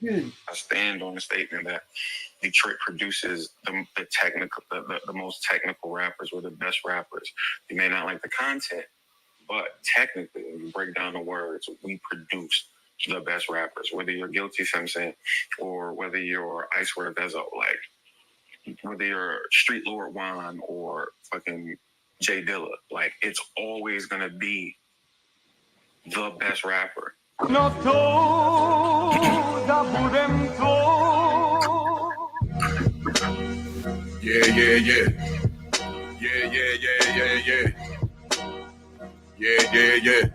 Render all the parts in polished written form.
I stand on the statement that Detroit produces the most technical rappers or the best rappers. You may not like the content, but technically, when you break down the words, we produce the best rappers. Whether you're Guilty Simpson or whether you're Icewear Vezo, like whether you're Street Lord Juan or fucking Jay Dilla, like it's always gonna be the best rapper. No Yeah.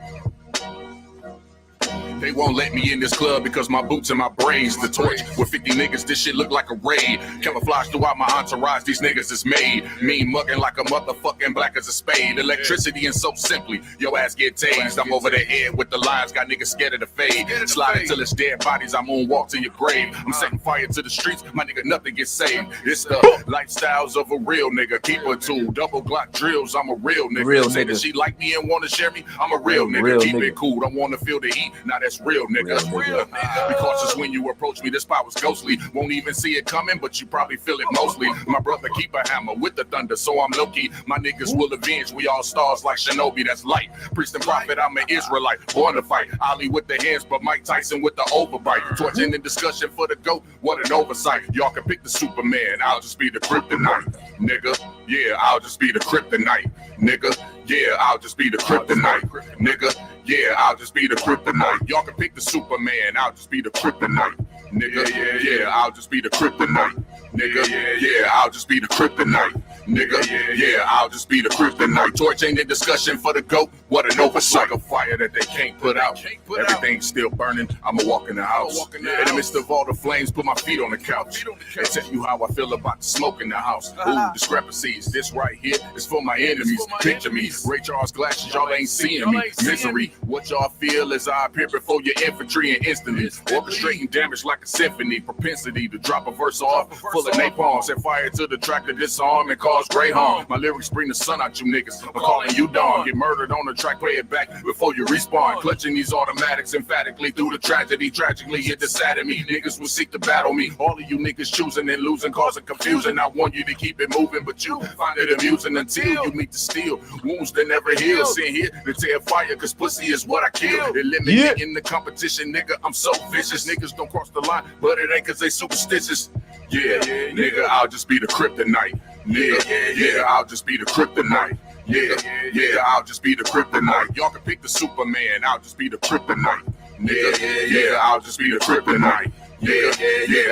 They won't let me in this club because my boots and my braids. The torch with 50 niggas, this shit look like a raid. Camouflage throughout my entourage, these niggas is made. Mean mugging like a motherfucking black as a spade. Electricity and so simply, your ass get tased. I'm over the head with the lines, got niggas scared of the fade. Slide until it's dead bodies, I moonwalk to your grave. I'm setting fire to the streets, my nigga, nothing gets saved. It's the lifestyles of a real nigga. Keep a tool, double Glock drills, I'm a real nigga. Say that she like me and wanna share me, I'm a real nigga. Keep it cool, don't wanna feel the heat, now that's real nigga. Be cautious when you approach me, this spot was ghostly. Won't even see it coming, but you probably feel it mostly. My brother keep a hammer with the thunder, so I'm low-key. My niggas will avenge, we all stars like Shinobi, that's light. Priest and prophet, I'm an Israelite, born to fight. Ali with the hands, but Mike Tyson with the overbite. Torching in discussion for the GOAT, what an oversight. Y'all can pick the Superman, I'll just be the kryptonite, nigga. Yeah, I'll just be the kryptonite, nigga. Yeah, I'll just be the kryptonite, nigga. Yeah, I'll just be the kryptonite. Y'all can pick the Superman, I'll just be the kryptonite, nigga. Yeah, I'll just be the kryptonite, nigga. Yeah, I'll just be the kryptonite, nigga. Yeah, I'll just be the kryptonite. Torch ain't in discussion for the GOAT, what an oversight. Like a fire that they can't put out. Everything's still burning, I'ma walk in the house. In the midst of all the flames, put my feet on the couch and tell you how I feel about the smoke in the house. Ooh, discrepancies, this right here is for my enemies. Picture me, Ray Charles glasses, y'all ain't seeing me. Misery, what y'all feel as I appear before your infantry and instantly orchestrating damage like a symphony. Propensity to drop a verse off full of napalm, set fire to the track to disarm and cause great harm. My lyrics bring the sun out you niggas, I'm calling you dawn. Get murdered on the track, play it back before you respawn. Clutching these automatics emphatically through the tragedy. Tragically, it decided me. Niggas will seek to battle me. All of you niggas choosing and losing, causing confusion. I want you to keep it moving, but you find it amusing until you meet the steel. Wounds that never heal. Sitting here to tear fire, cause pussy is what I kill. Eliminating the competition, nigga, I'm so vicious. Niggas don't cross the line, but it ain't cause they superstitious. Yeah, nigga, I'll just be the kryptonite. Yeah, I'll just be the kryptonite. Yeah, I'll just be the kryptonite. Y'all can pick the Superman, I'll just be the kryptonite. Nigga, yeah, I'll just be the kryptonite. Yeah,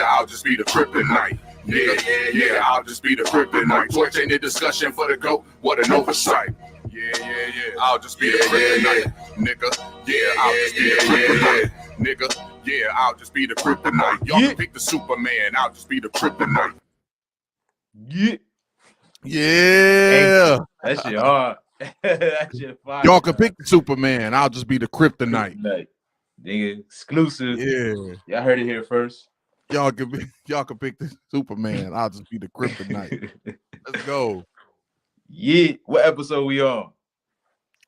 I'll just be the kryptonite. Yeah, I'll just be the kryptonite. Torch ain't a discussion for the GOAT, what an oversight. Yeah, I'll just be the kryptonite, nigga. Yeah, I'll just be the kryptonite, nigga. Yeah, I'll just be the kryptonite. Y'all can pick the Superman, I'll just be the kryptonite. Yeah. That shit hard. That shit fire. Y'all can pick the Superman, I'll just be the kryptonite. Nigga, exclusive. Yeah. Y'all heard it here first. Y'all can pick the Superman, I'll just be the kryptonite. Let's go. Yeah. What episode we on?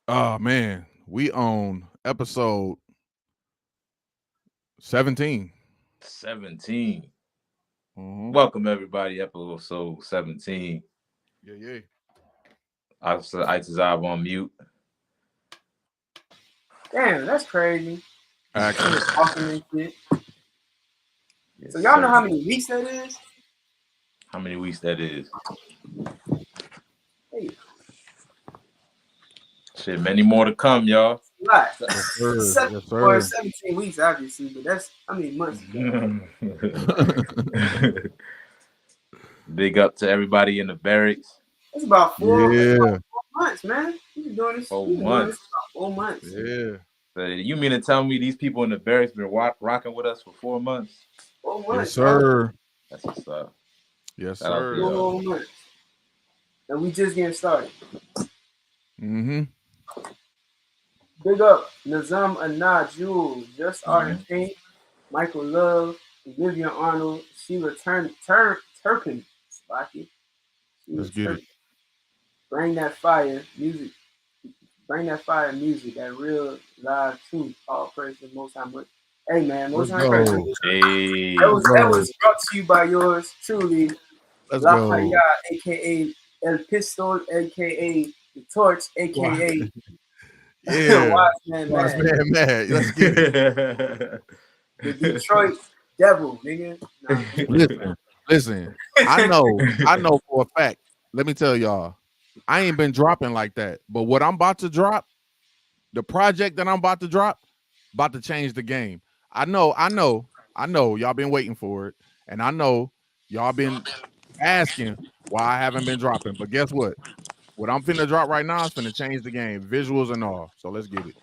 Oh man, we on episode 17. 17. Mm-hmm. Welcome everybody, episode 17. Yeah. I Itazab on mute. Damn, that's crazy. Actually. So y'all know how many weeks that is? How many weeks that is? Hey. Shit, many more to come, y'all. Right. Yes, sir. Or 17 weeks, obviously, but that's how many months ago. Big up to everybody in the barracks. It's about 4 Yeah. months, man. We've been doing this 4 months. About 4 months. Yeah. So you mean to tell me these people in the barracks been rocking with us for 4 months? 4 months. Yes, sir. That's what's up. Yes, Shout out sir. to y'all. 4 months. And we just getting started. Mm-hmm. Big up Nazam Anna Jules, Just Art and Paint, Michael Love, Vivian Arnold, Sheila Turpin, Spocky. Let's get it. Bring that fire music. Bring that fire music, that real live truth. All praise to the Most High. Hey man, most Let's high go. Christ. Hey. That was brought to you by yours truly, Let's La go. Paya, aka El Pistol, aka The Torch, aka Yeah. Wise Man Wise Man. man. Let's get it. The Detroit Devil, nigga. Nah, Listen. I know for a fact. Let me tell y'all, I ain't been dropping like that. But what I'm about to drop, the project that I'm about to drop, about to change the game. I know. Y'all been waiting for it, and I know y'all been asking why I haven't been dropping. But guess what? What I'm finna drop right now is finna change the game, visuals and all. So let's get it.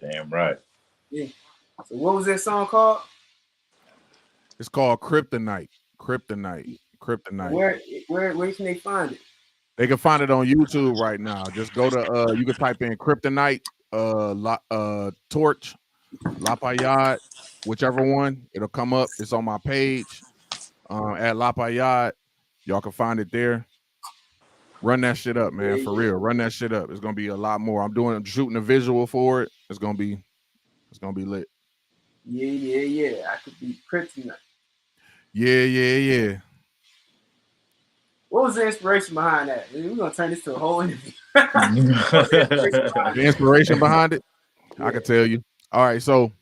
Damn right. yeah. So what was that song called? It's called Kryptonite. Where can they find it? They can find it on YouTube right now. Just go to you can type in Kryptonite, Torch, Lapayade, whichever one. It'll come up. It's on my page at Lapayade. Y'all can find it there. Run that shit up, man. For real. Run that shit up. It's gonna be a lot more. I'm shooting a visual for it. It's gonna be lit. Yeah. I could be Kryptonite. Yeah. What was the inspiration behind that? We're gonna turn this to a whole interview. The inspiration behind it, I can tell you. All right, so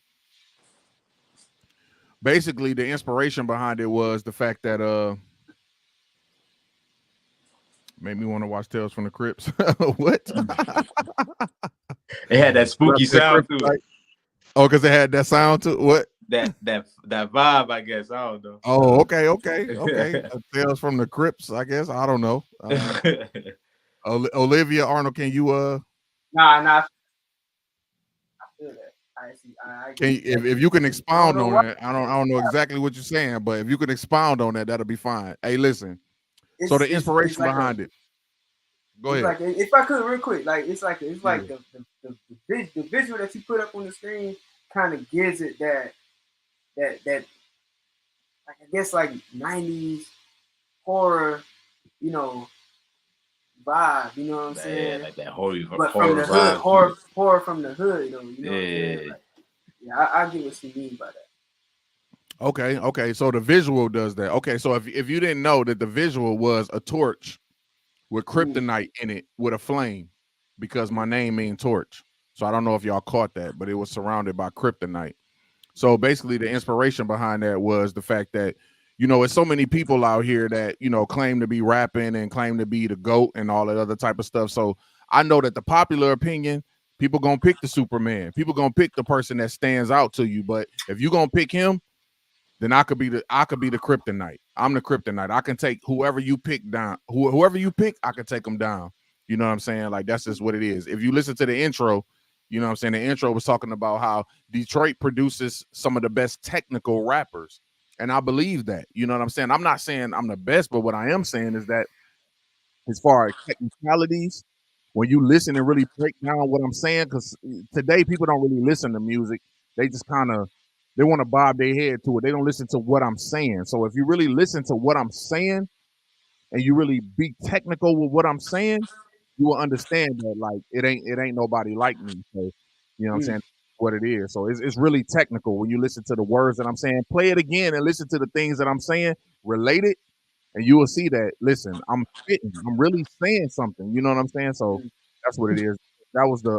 basically the inspiration behind it was the fact that made me want to watch Tales from the Crypts. What? It had that spooky sound to it. Oh, because it had that sound to it. What? That vibe, I guess. I don't know. Oh, okay. Tales from the Crypts, I guess. I don't know. Olivia Arnold, can you Nah. I feel that. if you can expound on it, I don't know exactly what you're saying, but if you can expound on that, that'll be fine. Hey, listen. So the inspiration behind it. Go ahead. Like if I could, real quick, like it's like the visual that you put up on the screen kind of gives it that like I guess like 90s horror, vibe. You know what I'm saying? Yeah, like that horror. But from the hood, horror from the hood, though. You know what I'm Yeah. saying? Like, I get what you mean by that. Okay. So the visual does that. Okay, so if you didn't know that the visual was a torch with kryptonite in it with a flame, because my name means torch. So I don't know if y'all caught that, but it was surrounded by kryptonite. So basically the inspiration behind that was the fact that, it's so many people out here that, claim to be rapping and claim to be the GOAT and all that other type of stuff. So I know that the popular opinion, people gonna pick the Superman. People gonna pick the person that stands out to you. But if you gonna pick him, then I could be the kryptonite. I'm the kryptonite. I can take whoever you pick down. Whoever you pick, I can take them down. You know what I'm saying? Like, that's just what it is. If you listen to the intro, you know what I'm saying? The intro was talking about how Detroit produces some of the best technical rappers. And I believe that. You know what I'm saying? I'm not saying I'm the best, but what I am saying is that as far as technicalities, when you listen and really break down what I'm saying, because today people don't really listen to music. They just they want to bob their head to it. They don't listen to what I'm saying. So if you really listen to what I'm saying and you really be technical with what I'm saying, you will understand that like it ain't nobody like me. So you know what I'm saying, what it is. So it's really technical when you listen to the words that I'm saying. Play it again and listen to the things that I'm saying, relate it, and you will see that, listen, I'm spitting. I'm really saying something. You know what I'm saying? So that's what it is. That was the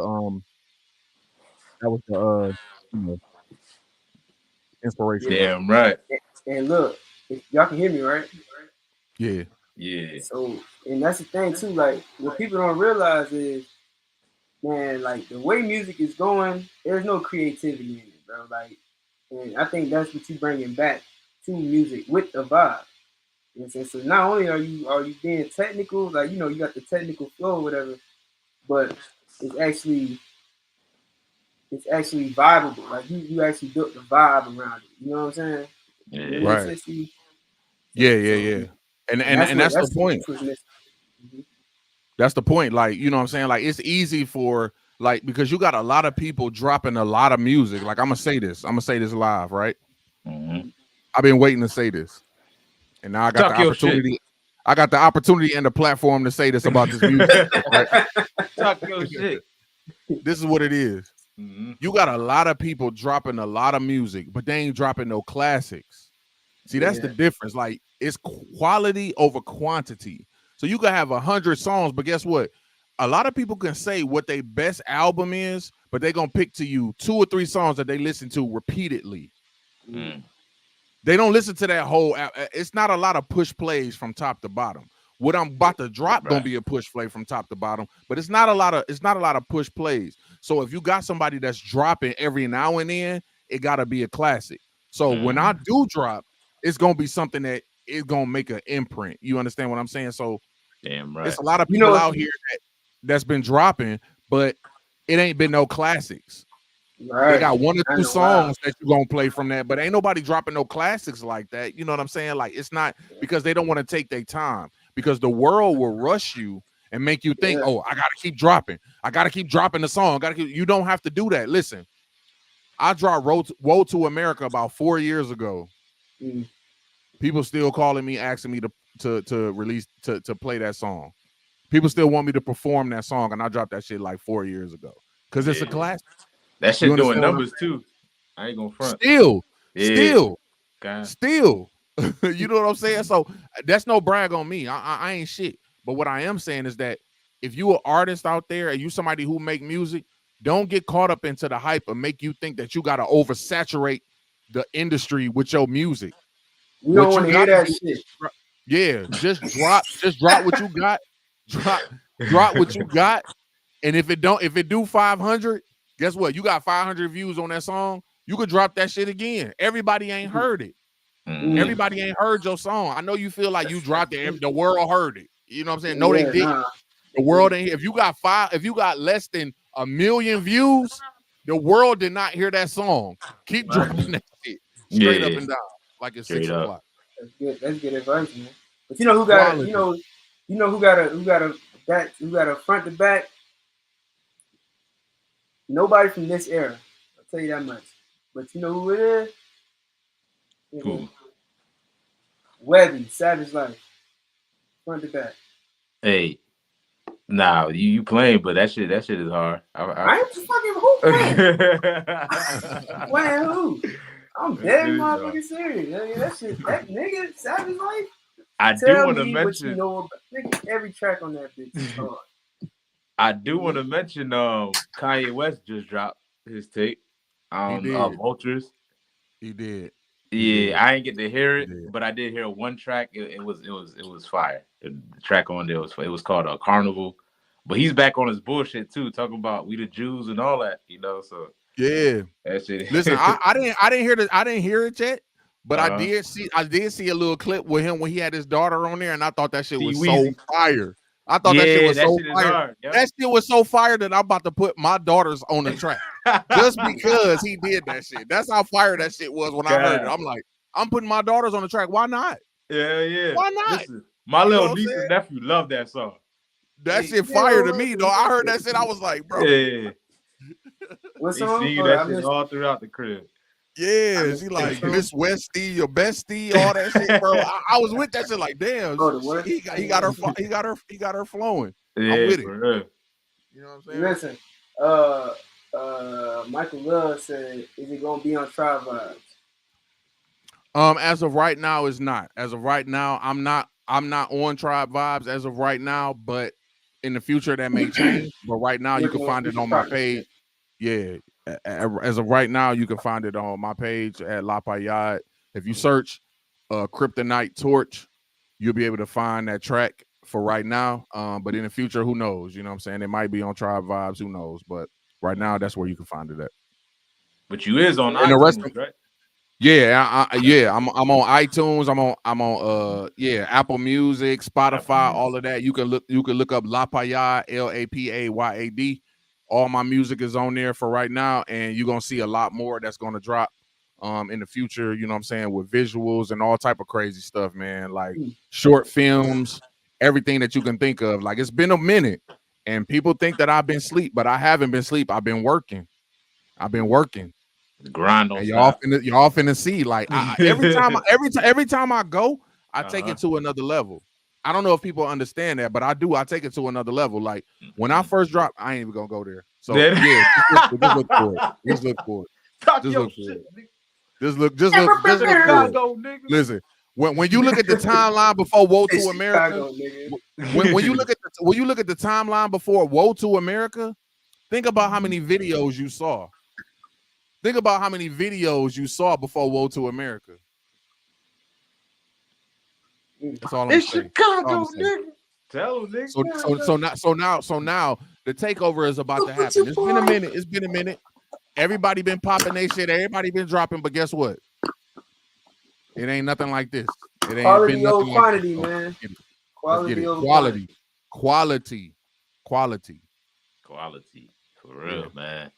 inspiration. Damn right. And look, y'all can hear me, right? Yeah. So, and that's the thing too. Like, what people don't realize is, man, like the way music is going, there's no creativity in it, bro. Like, and I think that's what you bringing back to music with the vibe. You know what I'm saying? So not only are you being technical, like you got the technical flow or whatever, but it's actually vibeable. Like you actually built the vibe around it. You know what I'm saying? Right. Yeah. And that's the point. That's the point. Like, you know what I'm saying? Like, it's easy for, like, because you got a lot of people dropping a lot of music. Like, I'm gonna say this live, right? I've been waiting to say this, and now I got the opportunity. I got the opportunity and the platform to say this about this music. Right? Talk your shit. This is what it is. You got a lot of people dropping a lot of music, but they ain't dropping no classics. See, that's the difference. Like, it's quality over quantity. So you can have 100 songs, but guess what? A lot of people can say what their best album is, but they're going to pick to you 2 or 3 songs that they listen to repeatedly. They don't listen to that whole. It's not a lot of push plays from top to bottom. What I'm about to drop gonna be a push play from top to bottom, but it's not a lot of push plays. So if you got somebody that's dropping every now and then, it gotta be a classic. So when I do drop, it's gonna be something that is gonna make an imprint. You understand what I'm saying? So damn right. There's a lot of people out here that's been dropping, but it ain't been no classics. Right. They got 1 or 2 songs that you're gonna play from that, but ain't nobody dropping no classics like that. You know what I'm saying? Like, it's not because they don't want to take their time, because the world will rush you and make you think, oh, I gotta keep dropping. I gotta keep dropping the song. You don't have to do that. Listen, I dropped Woe to America about 4 years ago. People still calling me, asking me to release to play that song. People still want me to perform that song, and I dropped that shit like 4 years ago because it's a classic. That shit doing numbers too. I ain't gonna front. Still. You know what I'm saying? So that's no brag on me. I ain't shit. But what I am saying is that if you an artist out there and you somebody who make music, don't get caught up into the hype and make you think that you got to oversaturate the industry with your music. You don't want to hear that shit. Yeah, just drop what you got. Drop what you got. And if it do 500, guess what? You got 500 views on that song. You could drop that shit again. Everybody ain't heard it. Everybody ain't heard your song. I know you feel like you dropped it. The world heard it. You know what I'm saying? No, they didn't. The world ain't. If you got less than 1 million views, the world did not hear that song. Keep dropping that shit straight up and down, like it's 6 o'clock. That's good. That's good advice, man. But you know who got who got a front to back? Nobody from this era. I'll tell you that much. But you know who it is? Who? Webby, Savage Life. Front to back. Hey, nah, you playing, but that shit is hard. I ain't just fucking who playing? Playing who? I'm dead motherfucking serious. That shit, that nigga, Savage Life. I do want to mention, you know, nigga, every track on that bitch is hard. I do want to mention Kanye West just dropped his tape on Vultures. He did. Yeah, I ain't get to hear it, but I did hear one track. It was fire. The track on there was called Carnival. But he's back on his bullshit too, talking about we the Jews and all that, you know. So yeah, that shit. Listen, I didn't hear it yet, but I did see a little clip with him when he had his daughter on there, and I thought that shit was so fire. I thought that shit was so fire. That shit was so fire that I'm about to put my daughters on the track just because he did that shit. That's how fire that shit was when I heard it. I'm like, I'm putting my daughters on the track. Why not? Yeah. Why not? Listen, my little niece and nephew love that song. That shit fire to me, though. I heard that shit. I was like, bro. Yeah. What song? They sing that shit all throughout the crib. Yeah, she like Miss Westy, your bestie, all that shit, bro. I was with that shit like, damn, he got her flowing. Yeah, I'm with it. Real. You know what I'm saying? Listen, Michael Love said, "Is it gonna be on Tribe Vibes?" As of right now, it's not. As of right now, I'm not on Tribe Vibes as of right now, but in the future that may change. But right now, you can find it on my page. Yeah. As of right now, you can find it on my page at La Payade. If you search Kryptonite Torch, you'll be able to find that track for right now. But in the future, who knows? You know what I'm saying? It might be on Tribe Vibes, who knows? But right now, that's where you can find it at. But you is on and iTunes, the rest right? Yeah, I'm on iTunes. I'm on Apple Music, Spotify, all of that. You can look up La Payade, LAPAYAD. All my music is on there for right now, and you're gonna see a lot more that's gonna drop in the future, you know what I'm saying, with visuals and all type of crazy stuff, man. Like short films, everything that you can think of. Like, it's been a minute, and people think that I've been asleep, but I haven't been asleep. I've been working. The grind on y'all finna see. Like every time I go, I take it to another level. I don't know if people understand that, but I do. I take it to another level. Like when I first dropped, I ain't even gonna go there. So yeah, just look for it. Just look for it. Talk Just your look for shit, it. nigga. Just look for it. Chicago, nigga. Listen, when you look at the timeline before Woe to America, Chicago, nigga. when you look at the timeline before Woe to America, think about how many videos you saw. Think about how many videos you saw before Woe to America. That's all I'm It's saying. Chicago, nigga. Tell him, nigga. So now the takeover is about to happen. It's been a minute. Everybody been popping their shit. Everybody been dropping, but guess what? It ain't nothing like this. It ain't Quality been nothing over like quantity, this. man. Quality over quality. For real, man.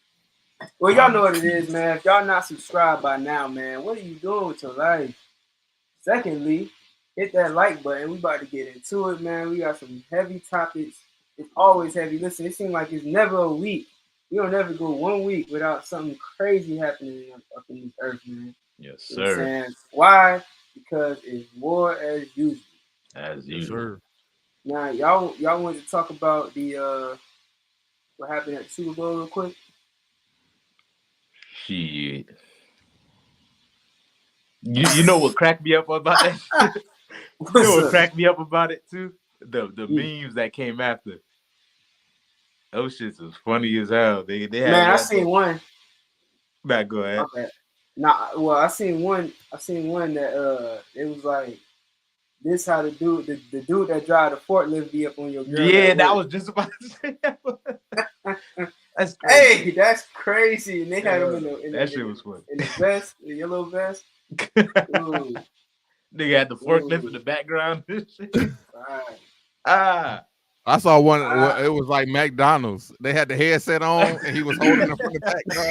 Well, y'all know what it is, man. If y'all not subscribed by now, man, what are you doing with your life? Secondly, hit that like button. We about to get into it, man. We got some heavy topics. It's always heavy. Listen, it seems like it's never a week. You don't never go 1 week without something crazy happening up in this earth, man. Yes, You know what I'm sir. saying? Why? Because it's war as usual. As usual. Now, y'all want to talk about the what happened at the Super Bowl real quick? Shit. You know what cracked me up about that shit? You know what cracked me up about it too? The memes that came after. Those shits was funny as hell. They had Man, I seen one. Back, go ahead. Okay. Nah, well, I seen one that it was like this how the dude that drive the forklift be up on your girl. Yeah, that was just about to say that. That's crazy. Hey, that's crazy. And they had him in that shit was funny. In the vest, the yellow vest. Nigga had the forklift in the background. I saw one. It was like McDonald's. They had the headset on, and he was holding it from the back. That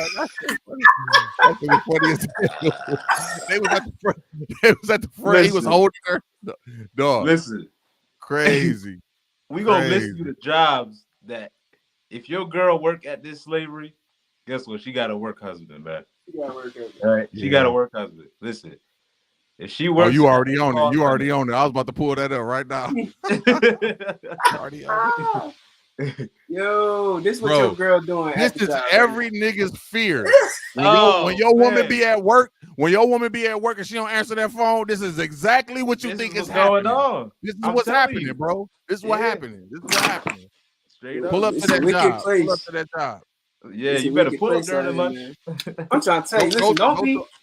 was funny as hell. They was at the front. They was at the front. Listen, he was holding her. Dog. Listen, crazy. We gonna list you the jobs that if your girl work at this slavery, guess what? She got a work husband, man. She got a work husband. All right, she got a work husband. Listen. If she works, you already on it. You already on it. I was about to pull that up right now. Already on it. Yo, this is what your girl doing. This is every nigga's fear. When your woman be at work, and she don't answer that phone, this is exactly what you think is going on. This is what's happening, bro. This is what's happening. This is what's happening. Straight up. Pull up to that job. Pull up to that job. Yeah, you better pull up during the lunch. I'm trying to tell you, listen,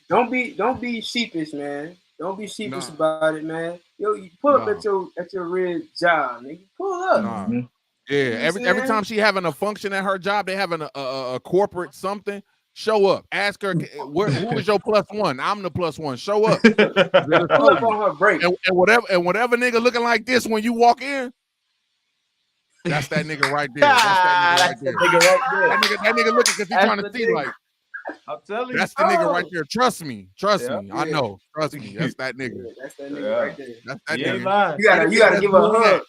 don't be sheepish, man. Don't be sheepish about it, man. Yo, you pull up at your real job, nigga. Pull up. Yeah, every time she having a function at her job, they having a corporate something. Show up. Ask her who is your plus one. I'm the plus one. Show up. Pull up on her break. And whatever nigga looking like this when you walk in. That's that nigga right there. That's that nigga right there. That nigga looking because he's trying to see like. I'm telling you. That's the nigga right there. Trust me. I know. Trust me. That's that nigga. That's that nigga right there. That's that nigga. You gotta give her a hug.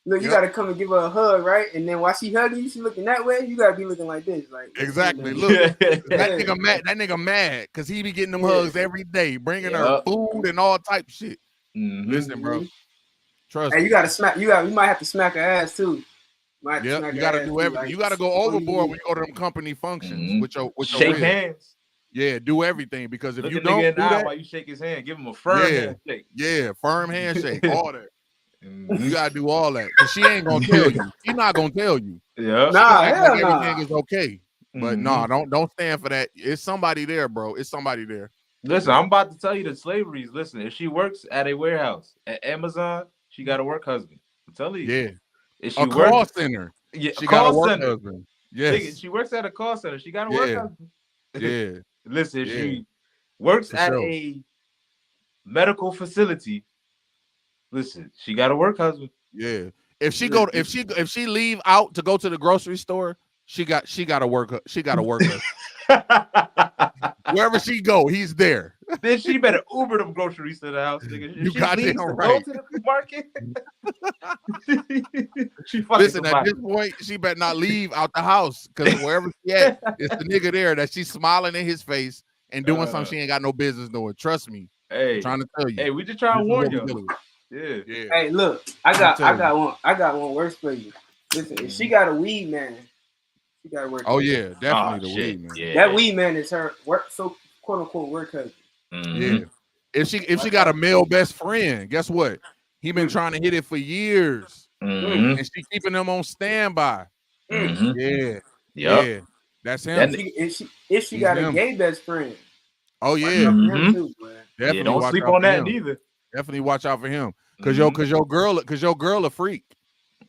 Look, you gotta come and give her a hug, right? And then while she hugging you, she looking that way. You gotta be looking like this, like exactly. Look, that nigga mad because he be getting them hugs every day, bringing her food and all type shit. Listen, bro. Trust me. You gotta smack. You might have to smack her ass too. You gotta do everything. You gotta go overboard when you go to them company functions with your shake hands. Yeah, do everything because if Look you at don't nigga do in the eye that, while you shake his hand, give him a firm handshake. Yeah, firm handshake, all that. You gotta do all that because she ain't gonna tell you. She's not gonna tell you. Yeah, everything is okay. But don't stand for that. It's somebody there, bro. It's somebody there. Listen, I'm about to tell you the slaveries. Listen, if she works at a warehouse at Amazon, she got a work husband. I'm telling you. Yeah. If she call center. Yeah, she got a work husband. Yes. Nigga, she works at a call center. She got a work husband. Yeah. Listen, if she works at a medical facility, listen, she got a work husband. Yeah. If she leave out to go to the grocery store, she got a work husband. Wherever she go, he's there. Then she better Uber them groceries to the house, nigga. You got it Go right. to the market. Listen, at this point, she better not leave out the house because wherever she at, it's the nigga there that she's smiling in his face and doing something she ain't got no business doing. Trust me. Hey, I'm trying to tell you. Hey, we just trying to warn you. Yeah. Hey, look, I got one worse for you. Listen, if she got a weed man, She got to work. Oh yeah, definitely the shit. weed man. Yeah. That weed man is her work, so quote unquote work husband. Yeah. If she got a male best friend, guess what? He been Mm. trying to hit it for years, Mhm. and she keeping him on standby. Mhm. Yeah, Yup. yeah, that's him. If she He's got a him. gay best friend, Oh watch yeah, out for him too, man. definitely don't watch sleep out on for that him. neither. Definitely watch out for him, cause Mhm. your girl a freak.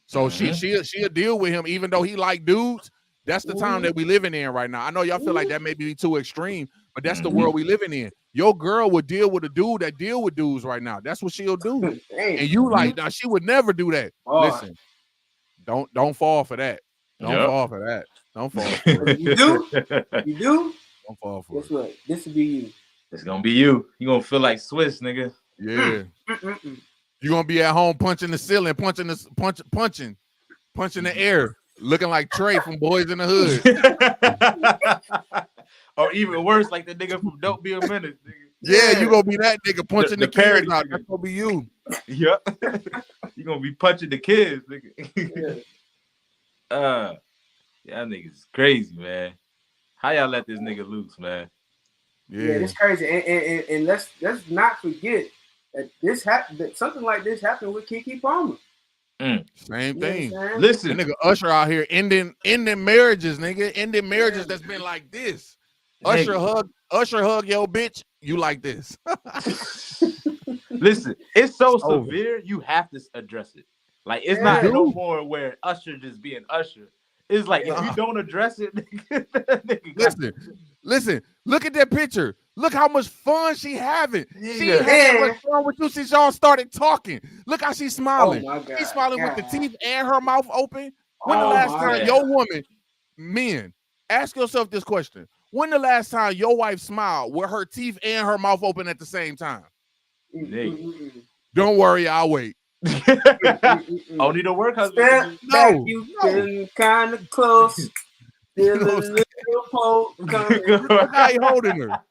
So Mhm. she'll deal with him even though he like dudes. That's the time that we living in right now. I know y'all feel like that may be too extreme, but that's the world we living in. Your girl would deal with a dude that deal with dudes right now. That's what she'll do. Damn. And you like, now she would never do that. Oh. Listen, don't fall for that. Don't Yup. fall for that. Don't fall for it. You do? You do? Don't fall for Guess it. what? This will be you. It's gonna be you. You gonna feel like Swiss, nigga. Yeah. Mm-mm-mm. You're gonna be at home punching the ceiling, punching the air, looking like Trey from Boys in the Hood. Or even worse, like the nigga from Don't Be a Minute, nigga. Yeah, you gonna be that nigga punching The the kids parody out. nigga. That's gonna be you. Yup. You gonna be punching the kids, nigga. Y'all niggas is crazy, man. How y'all let this nigga loose, man? Yeah, it's crazy. And let's not forget that that something like this happened with Keke Palmer. Same thing. Listen, that nigga Usher out here ending marriages, nigga. Ending marriages that's been like this. Usher hug your bitch. You like this. Listen, it's so over. severe, you have to address it. Like, it's not no more where Usher just being Usher. It's like, if you don't address it, nigga, listen, look at that picture. Look how much fun she having. She Yeah. had much fun with you since y'all started talking. Look how she's smiling. Oh my God. She's smiling with the teeth and her mouth open. When the Oh last my time God. your woman, men, ask yourself this question. When the last time your wife smiled with her teeth and her mouth open at the same time? Don't worry, I'll wait. Only the work husband. No, you've been kind of close. Feel a little poke coming. Look how he holding her.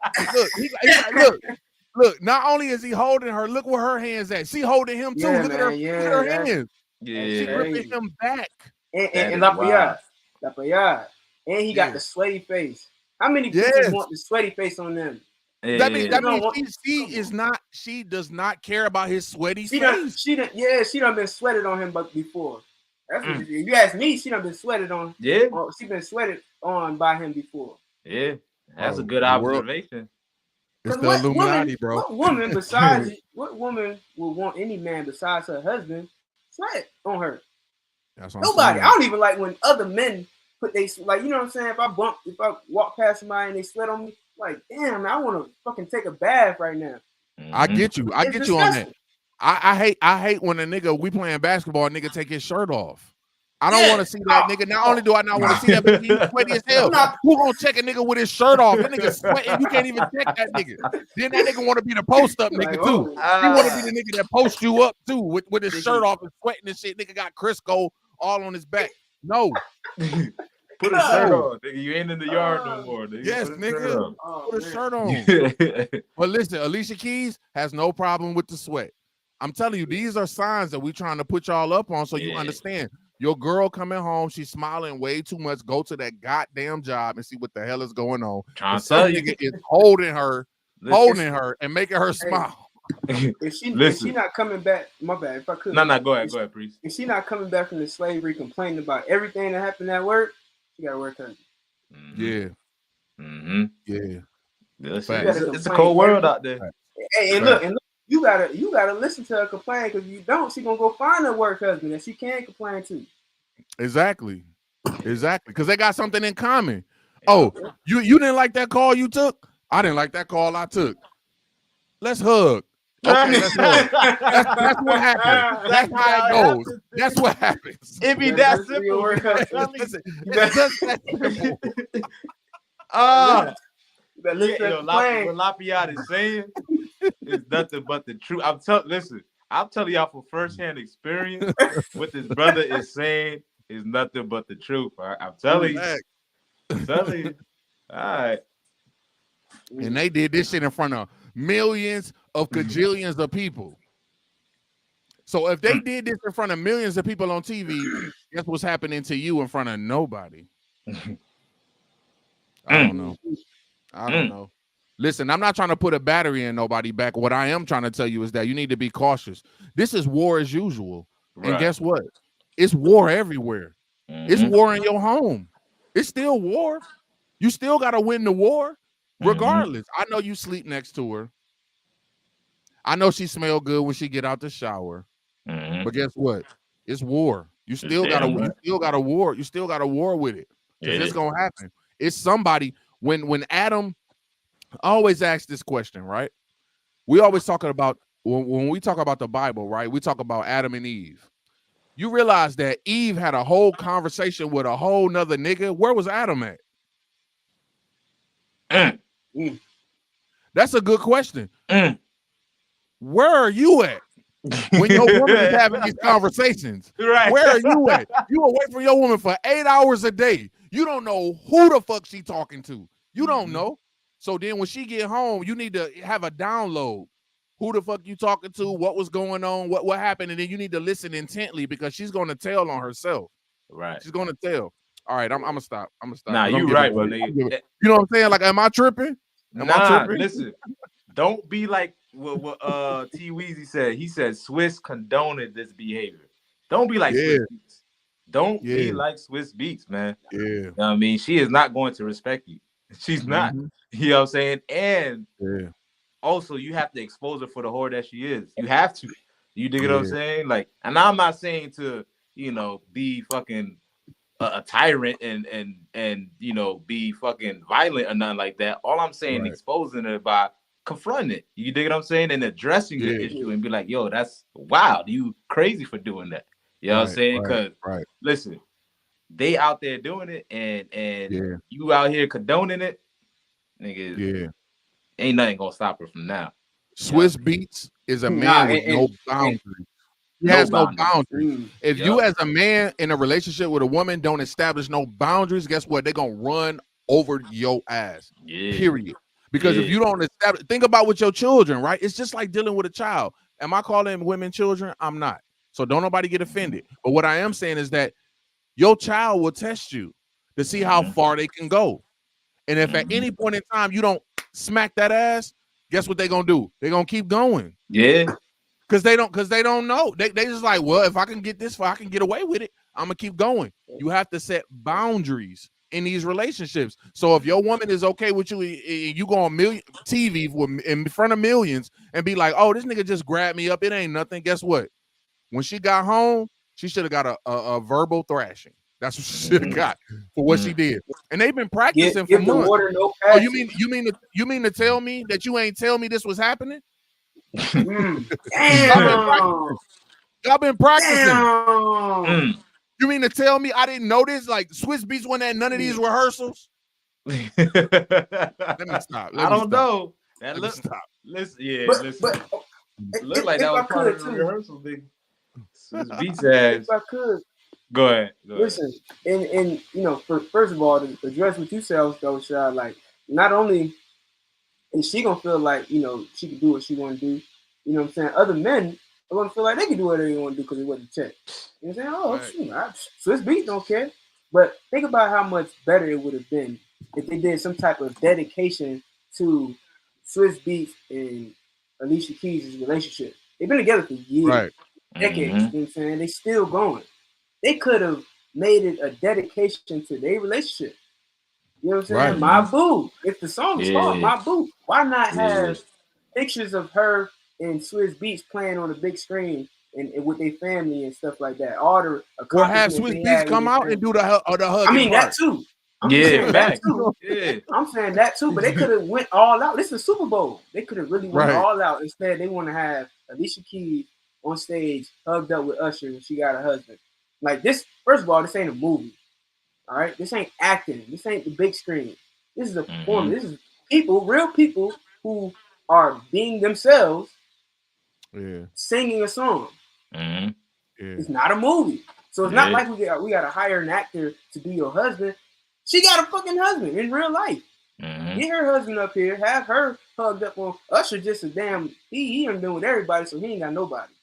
Look. Not only is he holding her, look where her hands at. She holding him too. Yeah, look at man, her. yeah, look at her that's- hands. Yeah. She gripping him back. And Lafayette. And he got the sweaty face. How many bitches want the sweaty face on them? That means she does not care about his sweaty face. She done been sweated on him before. That's what if you ask me, she done been sweated on. Yeah. She been sweated on by him before. Yeah. That's a good observation. It's the Illuminati, bro. What woman besides what woman would want any man besides her husband sweat on her? That's what Nobody. I don't even like when other men put they like, you know what I'm saying? If I walk past somebody and they sweat on me, like, damn, man, I want to fucking take a bath right now. I get you. I get you on that. I hate when a nigga, we playing basketball, a nigga take his shirt off. I don't want to see that nigga. Not only do I not want to see that, but he's sweaty as hell. Who gonna check a nigga with his shirt off? That nigga sweating. You can't even check that nigga. Then that nigga want to be the post up nigga too. He want to be the nigga that posts you up too with his shirt off and sweating and shit. Nigga got Crisco all on his back. No. Put a shirt on, nigga. You ain't in the yard no more, nigga. Yes, nigga. Put a shirt on. But listen, Alicia Keys has no problem with the sweat. I'm telling you, these are signs that we're trying to put y'all up on so you understand. Your girl coming home, she's smiling way too much. Go to that goddamn job and see what the hell is going on. Some nigga is holding her and making her smile. If she not coming back, my bad. If I could, no, go ahead, please. If she not coming back from the slavery, complaining about everything that happened at work, she got to work her. Yeah. Mm-hmm. Yeah. It's a cold world out there. Hey, and look, you gotta listen to her complain, because if you don't, she gonna go find her work husband that she can complain to. Exactly. Because they got something in common. Oh, you didn't like that call you took? I didn't like that call I took. Let's hug. Okay, let's hug. That's what happens. That's how it goes. That's what happens. It be that simple. Listen, it's just that simple. What Lafayette is saying is nothing but the truth. I'm telling y'all from firsthand experience, what this brother is saying is nothing but the truth. I'm telling you. All right. And they did this shit in front of millions of cajillions of people. So if they did this in front of millions of people on TV, guess what's happening to you in front of nobody? I don't know. I don't know. Listen, I'm not trying to put a battery in nobody back. What I am trying to tell you is that you need to be cautious. This is war as usual. Right. And guess what? It's war everywhere. It's war in your home. It's still war. You still got to win the war regardless. I know you sleep next to her. I know she smell good when she get out the shower. But guess what? It's war. You still got a war. You still got a war with it. Because it's gonna happen. It's somebody when Adam, I always ask this question, right? We always talking about when we talk about the Bible, right? We talk about Adam and Eve. You realize that Eve had a whole conversation with a whole nother nigga. Where was Adam at? That's a good question. Where are you at when your woman is having these conversations? Right. Where are you at? You away from your woman for 8 hours a day. You don't know who the fuck she talking to. You don't know. So then when she get home, you need to have a download. Who the fuck you talking to? What was going on? What happened? And then you need to listen intently because she's going to tell on herself. Right. She's going to tell. All right, I'm gonna stop. Nah, you right, my nigga. You know what I'm saying? Like, am I tripping? Listen. Don't be like what T Weezy said. He said Swiss condoned this behavior. Don't be like Swiss Beats. Don't be like Swiss Beats, man. Yeah. You know what I mean? She is not going to respect you. She's not. You know what I'm saying? And also you have to expose her for the whore that she is. You have to. You dig what I'm saying? Like, and I'm not saying to, be fucking a tyrant and be fucking violent or nothing like that. All I'm saying, exposing her by confronting it. You dig what I'm saying? And addressing the issue and be like, yo, that's wild. You crazy for doing that. You know what I'm saying? Because listen, they out there doing it and you out here condoning it, nigga. Ain't nothing gonna stop her from now. Swiss Beats is a man with no boundaries. He has no boundaries. If you as a man in a relationship with a woman don't establish no boundaries, guess what? They're gonna run over your ass. Period. Because if you don't establish, think about with your children, right? It's just like dealing with a child. Am I calling women children? I'm not. So don't nobody get offended. But what I am saying is that your child will test you to see how far they can go. And if at any point in time you don't smack that ass, guess what they're gonna do? They're gonna keep going. Yeah. Because they don't know. They just like, well, if I can get this far, I can get away with it. I'm gonna keep going. You have to set boundaries in these relationships. So if your woman is okay with you, you go on TV in front of millions and be like, oh, this nigga just grabbed me up. It ain't nothing. Guess what? When she got home, she should have got a verbal thrashing. That's what she should have got for what she did. And they've been practicing for months. Oh, you mean to tell me that you ain't tell me this was happening? Damn. Y'all been practicing. You mean to tell me I didn't know this? Like Swiss Beats wasn't at none of these rehearsals? Let me stop. I don't know. That listen. Listen. Look like that was part of the rehearsal, big. Swiss Beats ass. If I could. Go ahead. Listen, and first of all, to address what you said, though, Shad, like, not only is she gonna feel like, she can do what she want to do, you know what I'm saying? Other men are gonna feel like they can do whatever they want to do because it wasn't checked. You know what I'm saying? Oh, shoot, Swiss Beats don't care. But think about how much better it would have been if they did some type of dedication to Swiss Beats and Alicia Keys' relationship. They've been together for years, decades. You know what I'm saying? They still going. They could have made it a dedication to their relationship. You know what I'm saying? Right. My boo. If the song is called My Boo, why not have pictures of her and Swiss Beats playing on the big screen and with their family and stuff like that? Or have Swiss Beats come out and do the hug. I mean, that too. I'm saying that too, but they could have went all out. This is a Super Bowl. They could have really went all out. Instead, they want to have Alicia Keys on stage hugged up with Usher when she got a husband. Like this, first of all, this ain't a movie. All right, this ain't acting. This ain't the big screen. This is a performance. This is people, real people who are being themselves, singing a song. It's not a movie, so it's not like we got to hire an actor to be your husband. She got a fucking husband in real life. Get her husband up here, have her hugged up on Usher. Just a damn, he done been with everybody, so he ain't got nobody.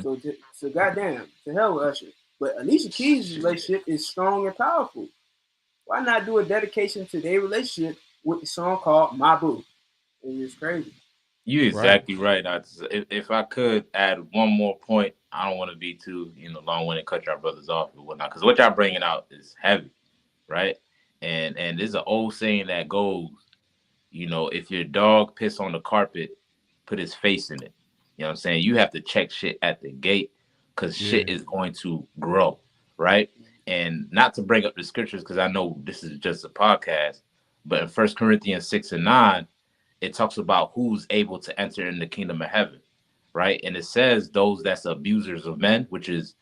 So goddamn, to hell with Usher. But Alicia Keys' relationship is strong and powerful. why not do a dedication to their relationship with the song called My Boo? And it's crazy. You exactly right. If I could add one more point, I don't want to be too long-winded, cut our brothers off and whatnot, because what y'all bringing out is heavy, right? And there's an old saying that goes, if your dog piss on the carpet, put his face in it. You know what I'm saying? You have to check shit at the gate because shit is going to grow, right? And not to bring up the scriptures because I know this is just a podcast, but in 1 Corinthians 6:9, it talks about who's able to enter in the kingdom of heaven, right? And it says those that's abusers of men, which is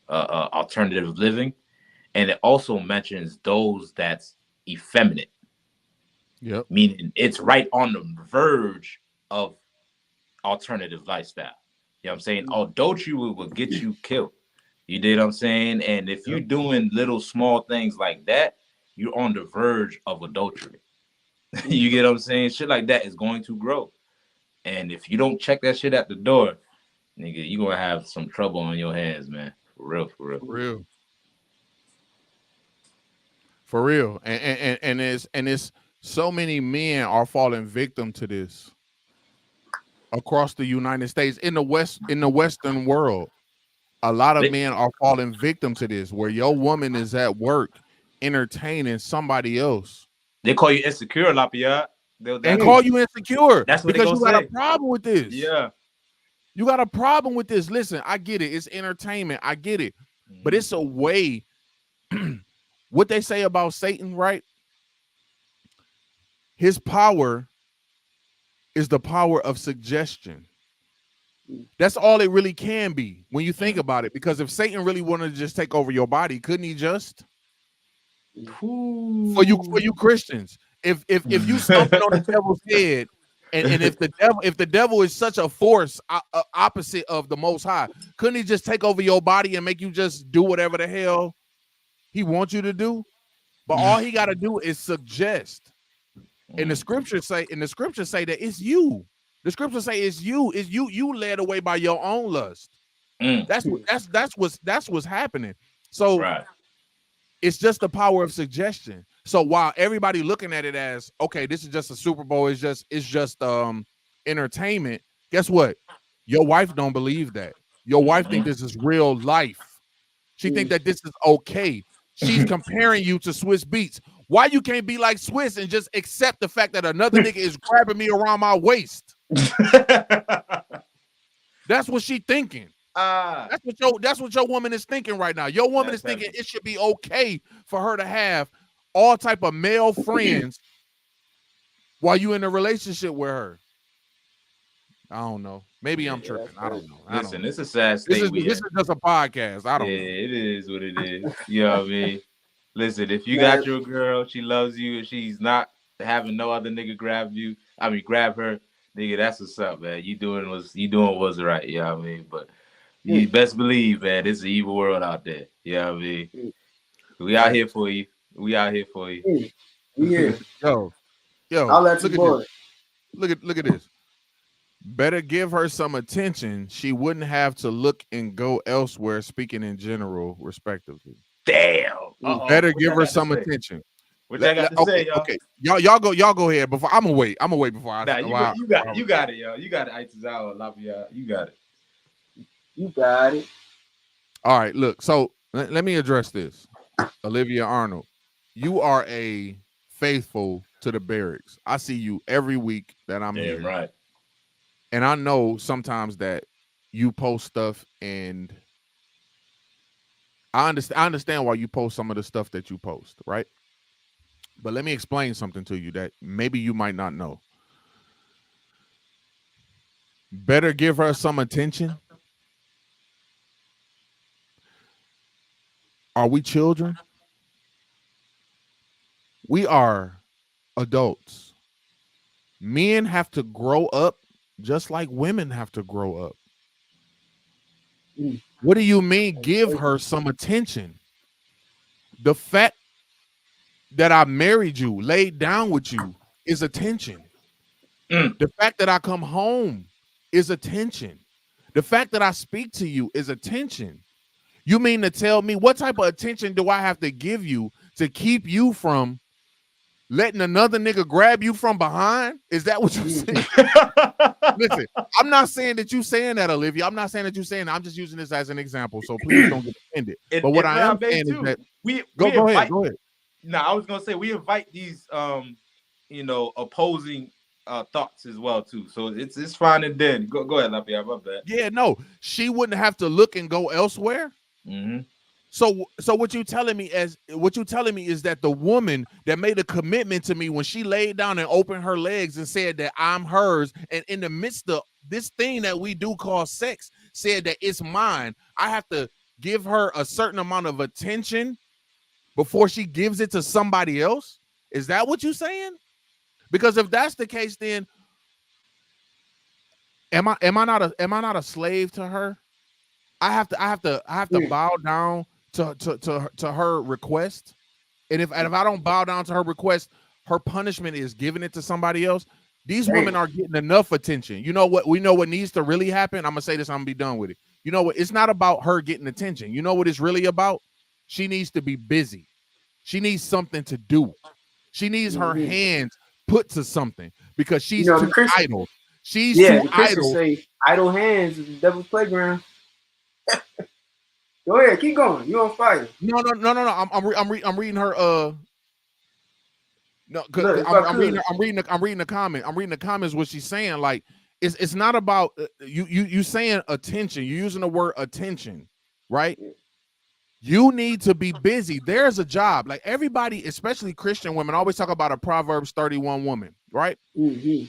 alternative living. And it also mentions those that's effeminate. Yep. Meaning it's right on the verge of alternative lifestyle. You know what I'm saying? Adultery will get you killed. You did what I'm saying? And if you're doing little small things like that, you're on the verge of adultery. You get what I'm saying? Shit like that is going to grow. And if you don't check that shit at the door, nigga, you're going to have some trouble on your hands, man. For real, for real. For real. For real. And it's so many men are falling victim to this across the United States. In the Western world, a lot of men are falling victim to this, where your woman is at work entertaining somebody else. They call you insecure, Lapia. They call you insecure. That's what because they you got a problem with this. Yeah. You got a problem with this. Listen, I get it. It's entertainment. I get it. But it's a way. What they say about Satan, right? His power is the power of suggestion. That's all it really can be when you think about it. Because if Satan really wanted to just take over your body, couldn't he just? For you Christians, if you stomping on the devil's head, and if the devil is such a force opposite of the Most High, couldn't he just take over your body and make you just do whatever the hell he wants you to do? But all he got to do is suggest. And the scriptures say that it's you. The scriptures say it's you led away by your own lust. That's what's happening. So it's just the power of suggestion. So while everybody looking at it as, okay, this is just a Super Bowl, it's just entertainment. Guess what? Your wife don't believe that. Your wife think this is real life. She think that this is okay. She's comparing you to Swiss Beats. Why you can't be like Swiss and just accept the fact that another nigga is grabbing me around my waist? That's what she thinking. That's what your woman is thinking right now. Your woman is thinking it should be okay for her to have all type of male friends while you in a relationship with her. I don't know. Maybe I'm tripping. I don't know. Listen, it's a sad state. This is just a podcast. I don't know. It is what it is. You know what I mean? Listen, if you got your girl, she loves you, and she's not having no other nigga grab her, nigga, that's what's up, man. You doing what's right, you know what I mean? But you best believe, man, it's an evil world out there. You know what I mean? We out here for you. Yeah. Yo, I'll let you boy. Look at this. Better give her some attention. She wouldn't have to look and go elsewhere, speaking in general, respectively. Damn. Better give her some attention. What I got to say, y'all? Okay. Y'all go ahead before I'm gonna wait. Before I you got it, y'all. You got it, Aitazawa, Lapia. You got it. You got it. All right, look. So let me address this. Olivia Arnold, you are a faithful to the barracks. I see you every week that I'm here. Right. And I know sometimes that you post stuff, and I understand why you post some of the stuff that you post, right? But let me explain something to you that maybe you might not know. Better give her some attention. Are we children? We are adults. Men have to grow up just like women have to grow up. What do you mean give her some attention? The fact that I married you, laid down with you, is attention. The fact that I come home is attention. The fact that I speak to you is attention. You mean to tell me what type of attention do I have to give you to keep you from letting another nigga grab you from behind? Is that what you're saying? Listen, I'm not saying that you saying that, Olivia. I'm not saying that you saying that. I'm just using this as an example, so please don't get offended. But what I am saying is that go ahead. No, I was gonna say we invite these opposing thoughts as well too. So it's fine and then go ahead, Lafayette. My bad. Yeah, no, she wouldn't have to look and go elsewhere. Mm-hmm. So what you telling me is that the woman that made a commitment to me when she laid down and opened her legs and said that I'm hers, and in the midst of this thing that we do call sex, said that it's mine, I have to give her a certain amount of attention before she gives it to somebody else? Is that what you're saying? Because if that's the case, then am I not a slave to her? I have to bow down to her request, and if I don't bow down to her request, her punishment is giving it to somebody else. These women are getting enough attention. You know what? We know what needs to really happen. I'm gonna say this. I'm gonna be done with it. You know what? It's not about her getting attention. You know what it's really about? She needs to be busy. She needs something to do. She needs her hands put to something because she's too idle. She's too idle. Say, idle hands is the devil's playground. Go ahead, keep going. You on fire? No. I'm reading her. No, because I'm reading the comment. I'm reading the comments. What she's saying, like, it's not about you saying attention. You're using the word attention, right? You need to be busy. There's a job. Like everybody, especially Christian women, always talk about a Proverbs 31 woman, right? Mm-hmm.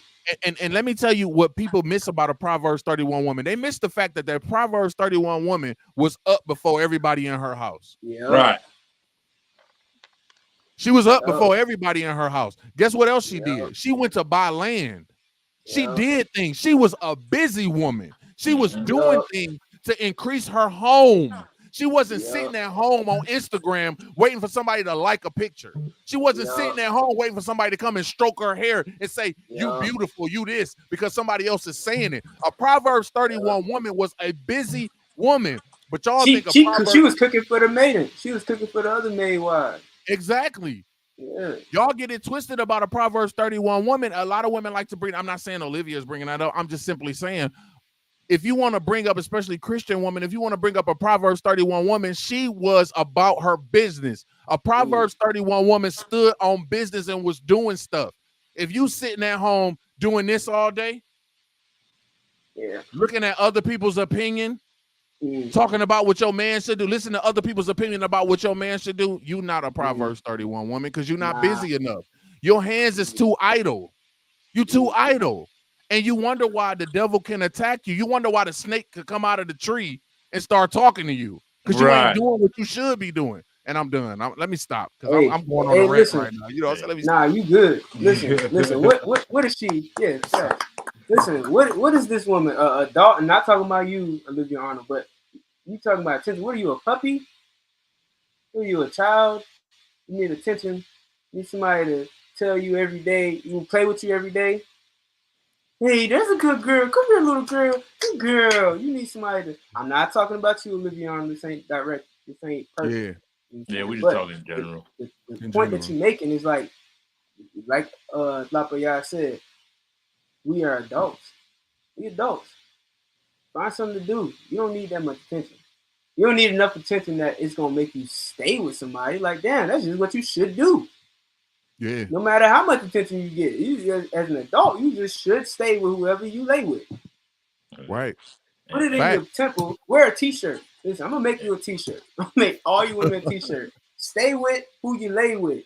And let me tell you what people miss about a Proverbs 31 woman. They miss the fact that Proverbs 31 woman was up before everybody in her house. Yeah. Right. She was up before everybody in her house. Guess what else she did? She went to buy land. She did things. She was a busy woman. She was doing things to increase her home. She wasn't sitting at home on Instagram waiting for somebody to like a picture. She wasn't sitting at home waiting for somebody to come and stroke her hair and say, you beautiful, you this, because somebody else is saying it. A Proverbs 31 woman was a busy woman. But y'all think she was cooking for the maiden. She was cooking for the other maid wives. Exactly. Yeah. Y'all get it twisted about a Proverbs 31 woman. A lot of women like to bring, I'm not saying Olivia is bringing that up. I'm just simply saying, if you want to bring up, especially Christian woman, if you want to bring up a Proverbs 31 woman, she was about her business. A Proverbs 31 woman stood on business and was doing stuff. If you sitting at home doing this all day, looking at other people's opinion, talking about what your man should do, listen to other people's opinion about what your man should do, you not a Proverbs 31 woman because you're not busy enough. Your hands is too idle. You too idle. And you wonder why the devil can attack you. You wonder why the snake could come out of the tree and start talking to you because you ain't doing what you should be doing. And I'm done. Let me stop because I'm going on a rant right now. You know, so let me stop. You good. Listen. What is she? Yeah. Listen. What is this woman? Adult? And not talking about you, Olivia Arnold, but you talking about attention. What are you, a puppy? What are you, a child? You need attention. You need somebody to tell you every day. You can play with you every day. Hey, there's a good girl. Come here, little girl. Good girl. You need somebody to. I'm not talking about you, Olivia Arnold. This ain't direct. This ain't perfect. Yeah, we just talking in general. The point that you're making is like Lafayette said, we are adults. We adults. Find something to do. You don't need that much attention. You don't need enough attention that it's gonna make you stay with somebody. Like, damn, that's just what you should do. Yeah. No matter how much attention you get, you as an adult, you just should stay with whoever you lay with. Right. Put it in your temple. Wear a t-shirt. Listen, I'm gonna make you a t-shirt. I'm gonna make all you women a t-shirt. Stay with who you lay with.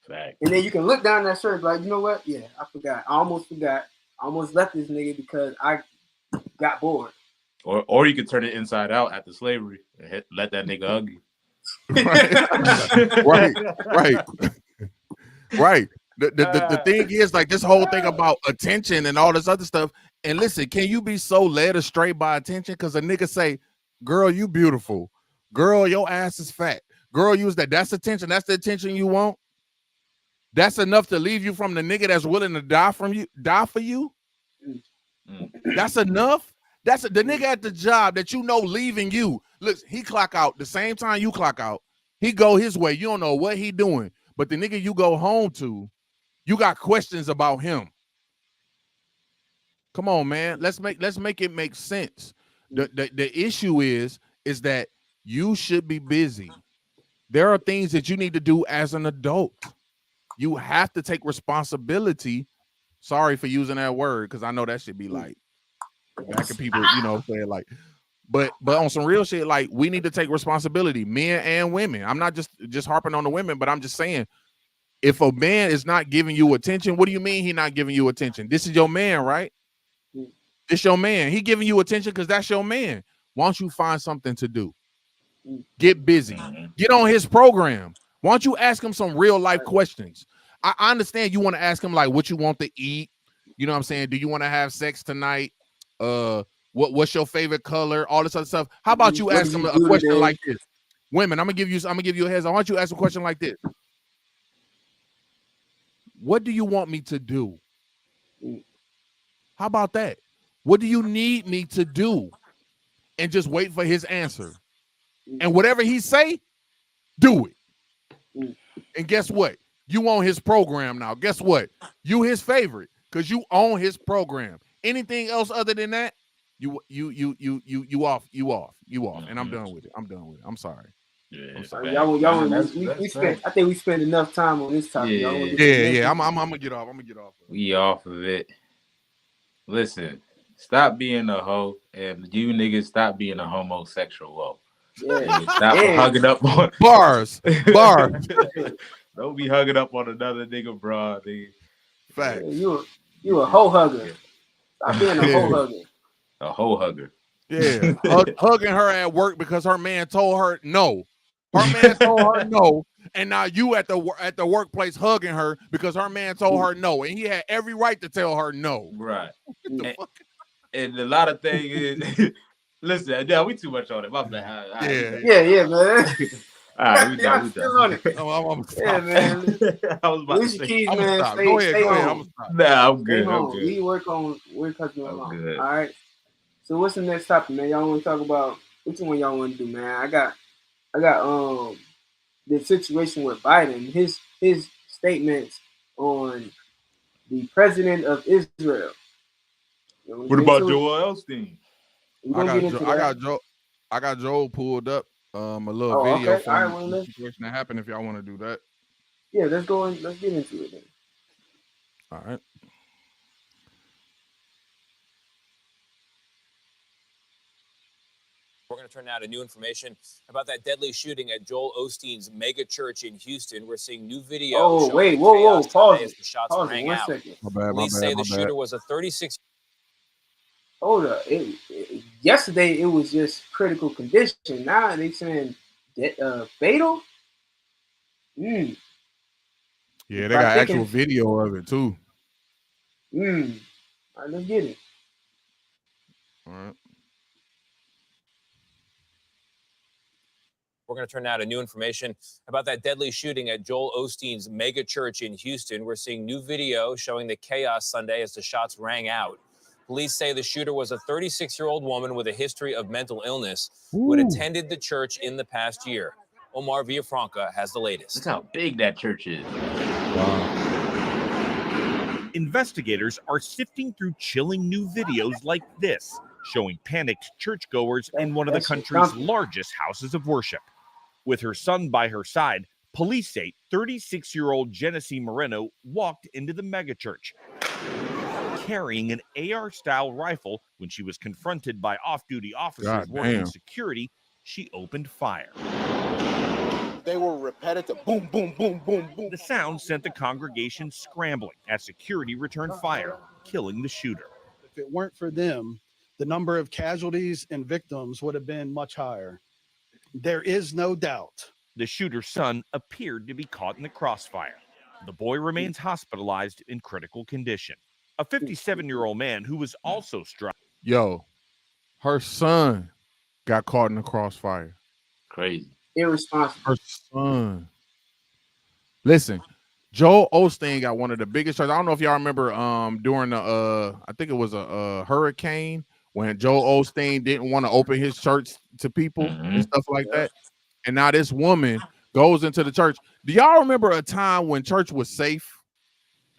Fact. And then you can look down that shirt like, you know what? Yeah, I forgot. I almost forgot. I almost left this nigga because I got bored. Or you could turn it inside out after slavery and let that nigga hug you. Right. The thing is, like, this whole thing about attention and all this other stuff. And listen, can you be so led astray by attention? Because a nigga say, girl, you beautiful. Girl, your ass is fat. Girl, use that. That's attention. That's the attention you want. That's enough to leave you from the nigga that's willing to die for you. That's enough. That's the nigga at the job that you know leaving you. Look, he clock out the same time you clock out. He go his way. You don't know what he doing. But the nigga you go home to, you got questions about him. Come on, man. Let's make it make sense. The issue is that you should be busy. There are things that you need to do as an adult. You have to take responsibility. Sorry for using that word, because I know that should be like back at people, saying like, but on some real shit, like we need to take responsibility, men and women. I'm not just harping on the women, but I'm just saying, if a man is not giving you attention, what do you mean he not giving you attention? This is your man, right? This your man. He giving you attention because that's your man. Why don't you find something to do? Get busy. Get on his program. Why don't you ask him some real life questions? I understand you want to ask him like what you want to eat. You know what I'm saying? Do you want to have sex tonight? What's your favorite color? All this other stuff. How about you ask him a question like this? Women, I'm gonna give you a heads. I want you to ask a question like this. What do you want me to do? How about that? What do you need me to do? And just wait for his answer. And whatever he say, do it. And guess what? You own his program now. Guess what? You his favorite because you own his program. Anything else other than that, you off. And I'm done with it. I'm sorry. Yeah, I think we spent enough time on this topic. Yeah. I'm gonna get off. We off of it. Listen, stop being a hoe, and you niggas stop being a homosexual hoe. Yeah. Stop hugging up on bars. Don't be hugging up on another nigga, bro. Fact. Yeah, you a hoe hugger. Stop being a hoe hugger. A hoe hugger. Yeah, hugging her at work because her man told her no. Her man told her no, and now you at the workplace hugging her because her man told her no, and he had every right to tell her no. Right. And a lot of things is, listen, yeah, we too much on it. My bad. Yeah, man. All right, we done. Yeah, man. I was about to say, Keys, I'm man. stop. Stay, Go ahead. stay home. I'm stop. Nah, I'm good. I'm good. We work because you're alone. All right. So what's the next topic, man? Y'all want to talk about which one y'all want to do, man? I got the situation with Biden, his statements on the president of Israel. What about Joel Olsteen? I got Joel pulled up. A little video from the situation that happened. If y'all want to do that, yeah, let's go and let's get into it then. All right. We're going to turn now to new information about that deadly shooting at Joel Osteen's mega church in Houston. We're seeing new video. Oh, wait, whoa, pause it. The shots rang out. Second. Police say the shooter was a 36. Hold up. Yesterday it was just critical condition. Now they saying fatal. Yeah, they got actual video of it too. All right, let's get it. All right. We're going to turn now to new information about that deadly shooting at Joel Osteen's mega church in Houston. We're seeing new video showing the chaos Sunday as the shots rang out. Police say the shooter was a 36-year-old woman with a history of mental illness who had attended the church in the past year. Omar Villafranca has the latest. That's how big that church is. Wow. Investigators are sifting through chilling new videos like this, showing panicked churchgoers in one of the country's largest houses of worship. With her son by her side, police say 36-year-old Genesee Moreno walked into the megachurch carrying an AR-style rifle. When she was confronted by off-duty officers working security, she opened fire. They were repetitive. Boom, boom, boom, boom, boom. The sound sent the congregation scrambling as security returned fire, killing the shooter. If it weren't for them, the number of casualties and victims would have been much higher. There is no doubt. The shooter's son appeared to be caught in the crossfire. The boy remains hospitalized in critical condition. A 57-year-old man who was also struck. Yo, her son got caught in the crossfire. Crazy. Irresponsible. Her son. Listen, Joel Olsteen got one of the biggest churches. I don't know if y'all remember during the I think it was a hurricane when Joel Olsteen didn't want to open his church to people and stuff like that. And now this woman goes into the church. Do y'all remember a time when church was safe?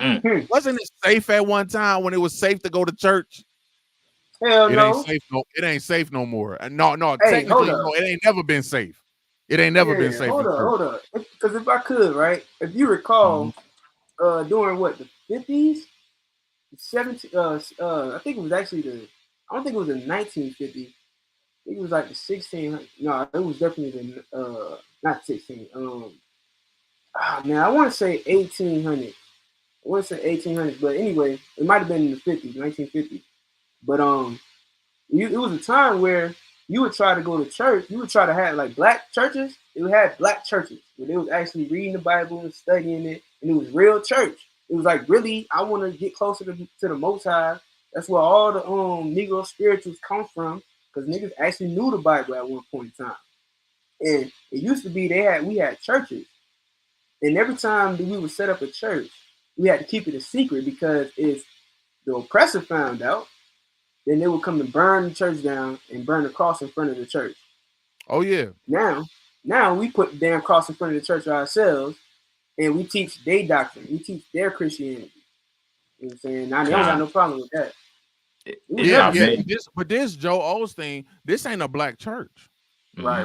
Wasn't it safe at one time when it was safe to go to church? Hell It no. ain't safe. No, it ain't safe no more. No, Hey, technically, hold up. no, it ain't never been safe. It ain't never been safe. Hold up. Because if I could, right? If you recall, during what, the 50s, 70s, I think it was actually I don't think it was the 1950s. I think it was like the 1600. No, it was definitely the not 16. Man, I want to say 1800. I want to say 1800s, but anyway, it might have been in the 50s, 1950. But it was a time where you would try to go to church. You would try to have like black churches. It would have black churches where they was actually reading the Bible and studying it, and it was real church. It was like, really, I want to get closer to the Most High. That's where all the Negro spirituals come from, because niggas actually knew the Bible at one point in time. And it used to be we had churches, and every time that we would set up a church, we had to keep it a secret, because if the oppressor found out, then they would come to burn the church down and burn the cross in front of the church. Oh yeah. Now we put the damn cross in front of the church ourselves, and we teach their doctrine. We teach their Christianity. You know what I'm saying? Now they don't got no problem with that. But this Joe Olsteen, this ain't a black church. Right.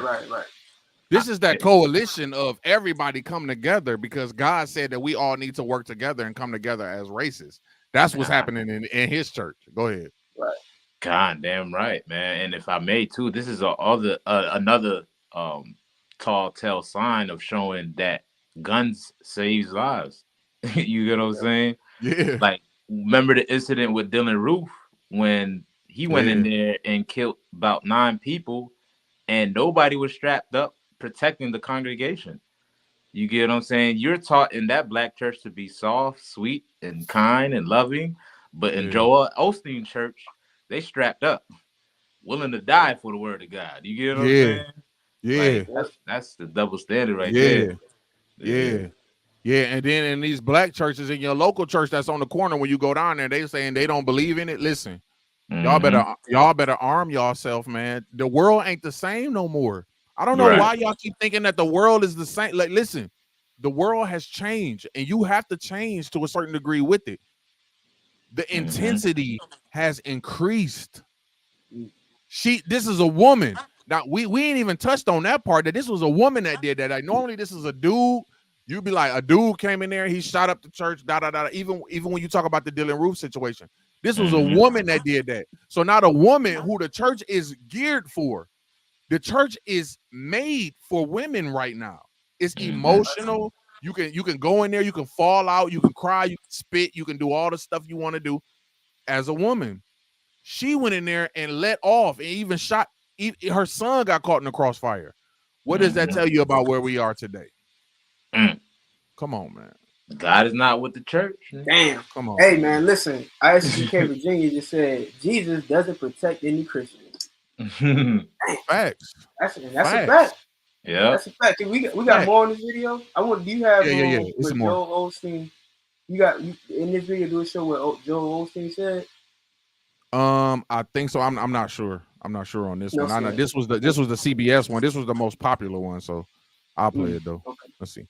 This is that coalition of everybody coming together, because God said that we all need to work together and come together as races. That's what's happening in his church. Go ahead. Right. God damn right, man. And if I may too, this is another tall tale sign of showing that guns saves lives. You get what I'm saying? Yeah. Like, remember the incident with Dylan Roof when he went in there and killed about 9 people, and nobody was strapped up protecting the congregation. You get what I'm saying? You're taught in that black church to be soft, sweet, and kind and loving, but in Joel Osteen church, they strapped up, willing to die for the word of God. You get what I'm saying? Yeah. Like, that's the double standard right there. Yeah. And then in these black churches, in your local church that's on the corner, when you go down there, they saying they don't believe in it. Listen, y'all better arm yourself, man. The world ain't the same no more. I don't know why y'all keep thinking that the world is the same. Like, listen, the world has changed, and you have to change to a certain degree with it. The intensity has increased. This is a woman. Now we ain't even touched on that part, that this was a woman that did that. Like, normally this is a dude. You'd be like, a dude came in there, he shot up the church, Even when you talk about the Dylan Roof situation, this was a woman that did that. So now the woman who the church is geared for, the church is made for women right now. It's emotional. You can go in there, you can fall out, you can cry, you can spit, you can do all the stuff you want to do as a woman. She went in there and let off and even shot. Her son got caught in the crossfire. What does that tell you about where we are today? Come on, man. God is not with the church. Damn. Come on. Hey, man, listen. ISCK Virginia just said Jesus doesn't protect any Christians. Facts. That's a fact. Yeah, that's a fact. We got more on this video. Do you have It's more. Joel Osteen? In this video, do it show what Joel Osteen said? I think so. I'm not sure. I'm not sure on this one. I know this was the CBS one. This was the most popular one, so I'll play it though. Okay. Let's see.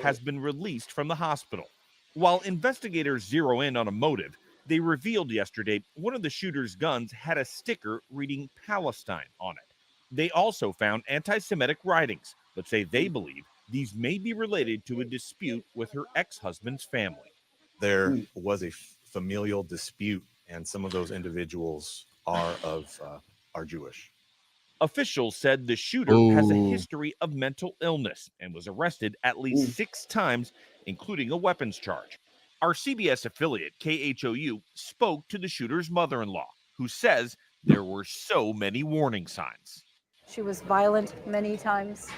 Has been released from the hospital. While investigators zero in on a motive, they revealed yesterday one of the shooter's guns had a sticker reading Palestine on it. They also found anti-Semitic writings, but say they believe these may be related to a dispute with her ex-husband's family. There was a familial dispute, and some of those individuals are Jewish. Officials said the shooter has a history of mental illness and was arrested at least 6 times, including a weapons charge. Our CBS affiliate, KHOU, spoke to the shooter's mother-in-law, who says there were so many warning signs. She was violent many times.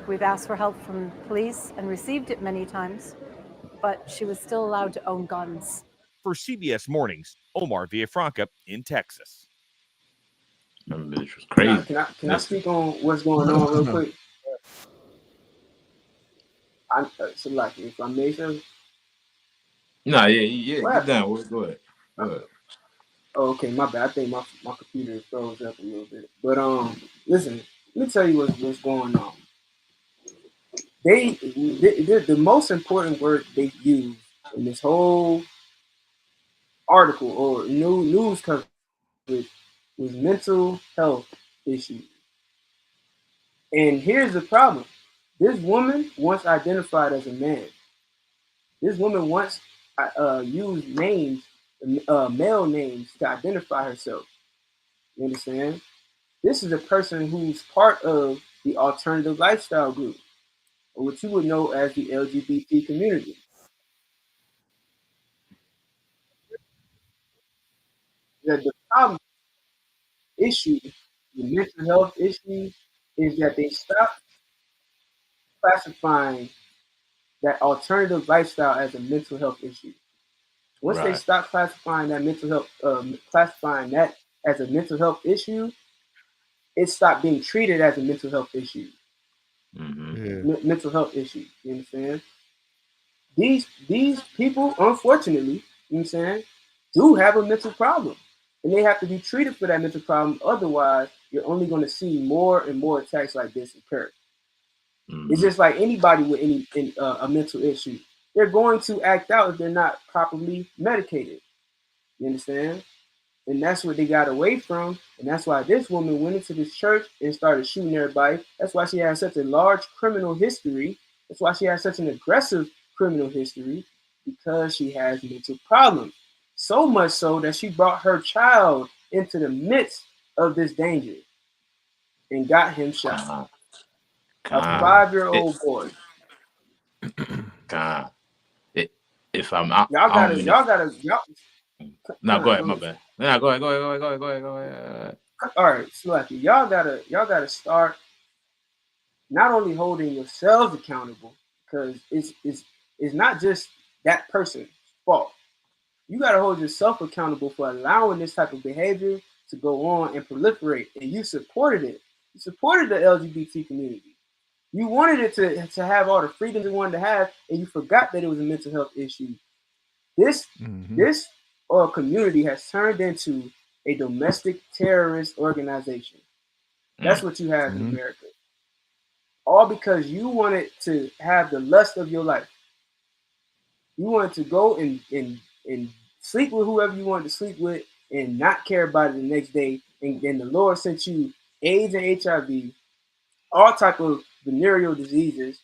We've asked for help from police and received it many times, but she was still allowed to own guns. For CBS Mornings, Omar Villafranca in Texas. This was crazy. Can I speak on what's going on real quick? So like, if I may, sir. No, get down. Go ahead. Oh, okay, my bad. I think my computer froze up a little bit. But listen, let me tell you what's going on. the most important word they use in this whole article or news coverage was mental health issues. And here's the problem. This woman once identified as a man. This woman once used names, male names, to identify herself. You understand? This is a person who's part of the alternative lifestyle group, or what you would know as the LGBT community. The problem issue, the mental health issue, is that they stopped classifying that alternative lifestyle as a mental health issue. Once they stop classifying that mental health, classifying that as a mental health issue, it stopped being treated as a mental health issue. Mental health issue. You understand? These people, unfortunately, you know what I'm saying, do have a mental problem, and they have to be treated for that mental problem. Otherwise, you're only going to see more and more attacks like this occur. It's just like anybody with a mental issue. They're going to act out if they're not properly medicated. You understand? And that's what they got away from. And that's why this woman went into this church and started shooting everybody. That's why she has such a large criminal history. That's why she has such an aggressive criminal history, because she has mental problems. So much so that she brought her child into the midst of this danger and got him shot. A 5-year-old boy. God. If I'm out, y'all gotta. No, go ahead, my bad. No, go ahead. All right, Slacky, y'all gotta start not only holding yourselves accountable, because it's not just that person's fault. You gotta hold yourself accountable for allowing this type of behavior to go on and proliferate, and you supported it. You supported the LGBT community. You wanted it to have all the freedoms it wanted to have, and you forgot that it was a mental health issue. This community has turned into a domestic terrorist organization. That's what you have in America. All because you wanted to have the lust of your life. You wanted to go and sleep with whoever you wanted to sleep with and not care about it the next day. And then the Lord sent you AIDS and HIV, all type of venereal diseases,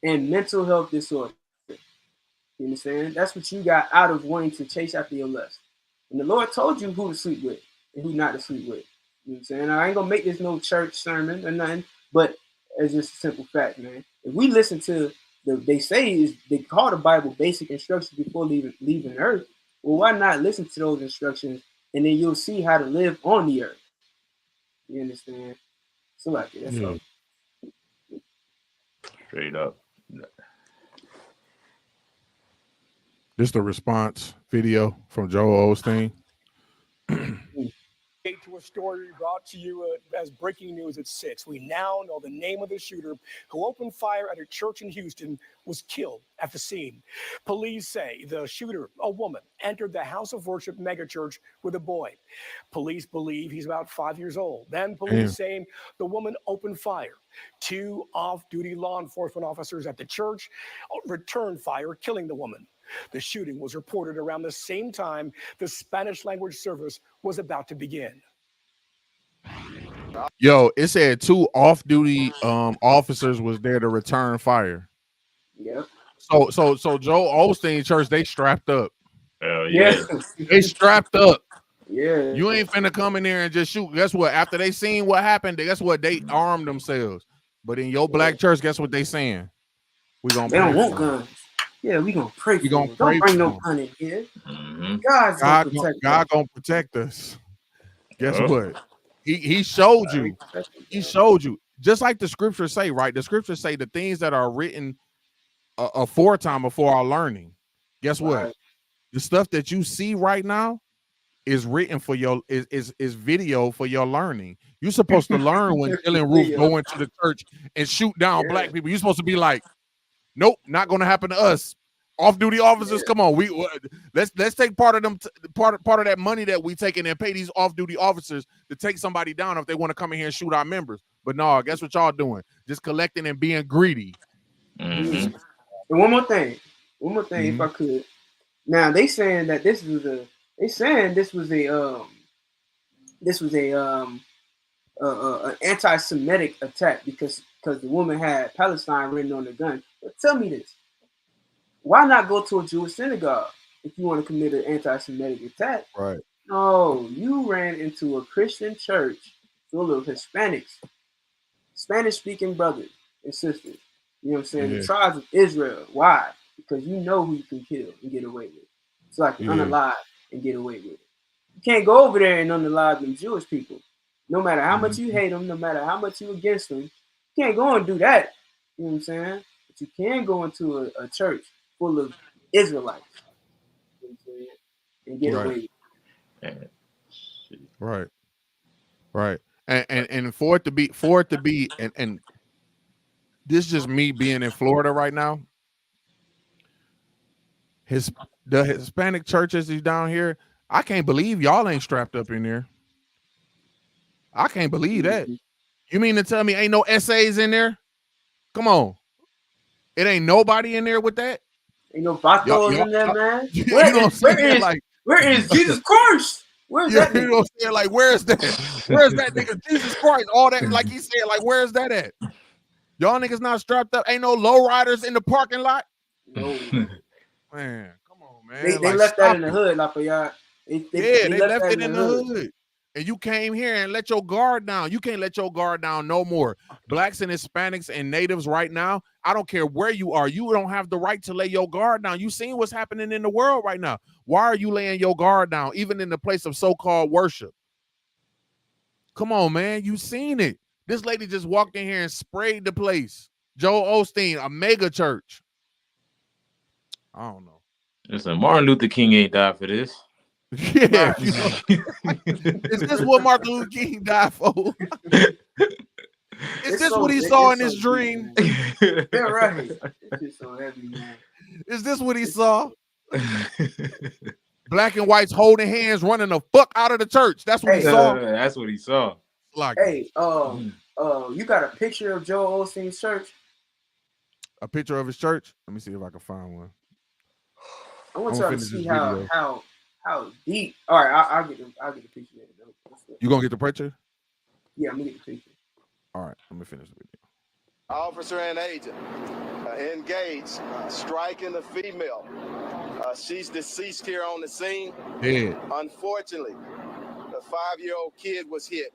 and mental health disorder. You understand? That's what you got out of wanting to chase after your lust. And the Lord told you who to sleep with and who not to sleep with. You know what I'm saying? I ain't gonna make this no church sermon or nothing, but it's just a simple fact, man. If we listen to they call the Bible basic instructions before leaving earth. Well, why not listen to those instructions, and then you'll see how to live on the earth. You understand? So like that's all. Straight up. This is the response video from Joel Olsteen. To a story brought to you as breaking news at 6. We now know the name of the shooter who opened fire at a church in Houston was killed at the scene. Police say the shooter, a woman, entered the house of worship megachurch with a boy. Police believe he's about 5 years old. Then police saying the woman opened fire. 2 off-duty law enforcement officers at the church returned fire, killing the woman. The shooting was reported around the same time the Spanish language service was about to begin. Yo, it said 2 off-duty officers was there to return fire. Yep. So Joel Olsteen church, they strapped up. Yeah. They strapped up. Yeah. You ain't finna come in there and just shoot. Guess what? After they seen what happened, guess what? They armed themselves. But in your black church, guess what they saying? We gonna they don't want guns. Yeah, we gonna pray. We gonna pray. Don't bring no them. gun in here. God gonna protect us. Guess what? He showed you. He showed you. Just like the scriptures say, right? The scriptures say the things that are written aforetime before our learning. Guess what? The stuff that you see right now is written for your is video for your learning. You're supposed to learn when Dylan Roof go into the church and shoot down black people. You're supposed to be like, nope, not gonna happen to us. Off-duty officers, come on. Let's take part of them part of that money that we taking and pay these off-duty officers to take somebody down if they want to come in here and shoot our members. But no, guess what y'all doing? Just collecting and being greedy. And one more thing, if I could. Now they saying that this was a an anti-Semitic attack because the woman had Palestine written on the gun. But tell me this: why not go to a Jewish synagogue if you want to commit an anti-Semitic attack? Right. No, you ran into a Christian church full of Hispanics, Spanish-speaking brothers and sisters. You know what I'm saying? Yeah. The tribes of Israel. Why? Because you know who you can kill and get away with. It's like unalive and get away with it. You can't go over there and unalive them Jewish people. No matter how much you hate them, no matter how much you against them, you can't go and do that. You know what I'm saying? But you can go into a church full of Israelites. You know what I'm saying? And get away with it. Right. Right. And for it to be and this is just me being in Florida right now. The Hispanic churches is down here. I can't believe y'all ain't strapped up in there. I can't believe that. You mean to tell me ain't no essays in there? Come on. It ain't nobody in there with that? Ain't no vatos in there, man. You know what I'm saying? Where is Jesus Christ? Where's that? You know what I'm saying? Like, where's that? Where's that nigga? Jesus Christ. All that, like he said, like, where's that at? Y'all niggas not strapped up. Ain't no lowriders in the parking lot. No. Man, come on, man. They like, left that in the hood, like y'all. They left it in the hood. And you came here and let your guard down. You can't let your guard down no more. Blacks and Hispanics and natives right now, I don't care where you are. You don't have the right to lay your guard down. You seen what's happening in the world right now. Why are you laying your guard down, even in the place of so-called worship? Come on, man. You seen it. This lady just walked in here and sprayed the place. Joel Olsteen, a mega church. I don't know. Listen, Martin Luther King ain't died for this. Yeah. You know, is this what Martin Luther King died for? Is this what he saw in his dream? Yeah, right. It's just so heavy, man. Is this what he saw? Black and whites holding hands, running the fuck out of the church. That's what he saw. That's what he saw. Like, hey, you got a picture of Joel Osteen's church? A picture of his church? Let me see if I can find one. I want y'all to see how deep. All right, I'll get the picture later. You gonna get the picture? Yeah, I'm gonna get the picture. All right, let me finish the video. Officer and agent engaged, striking the female. She's deceased here on the scene. Dead. Unfortunately, the 5-year-old kid was hit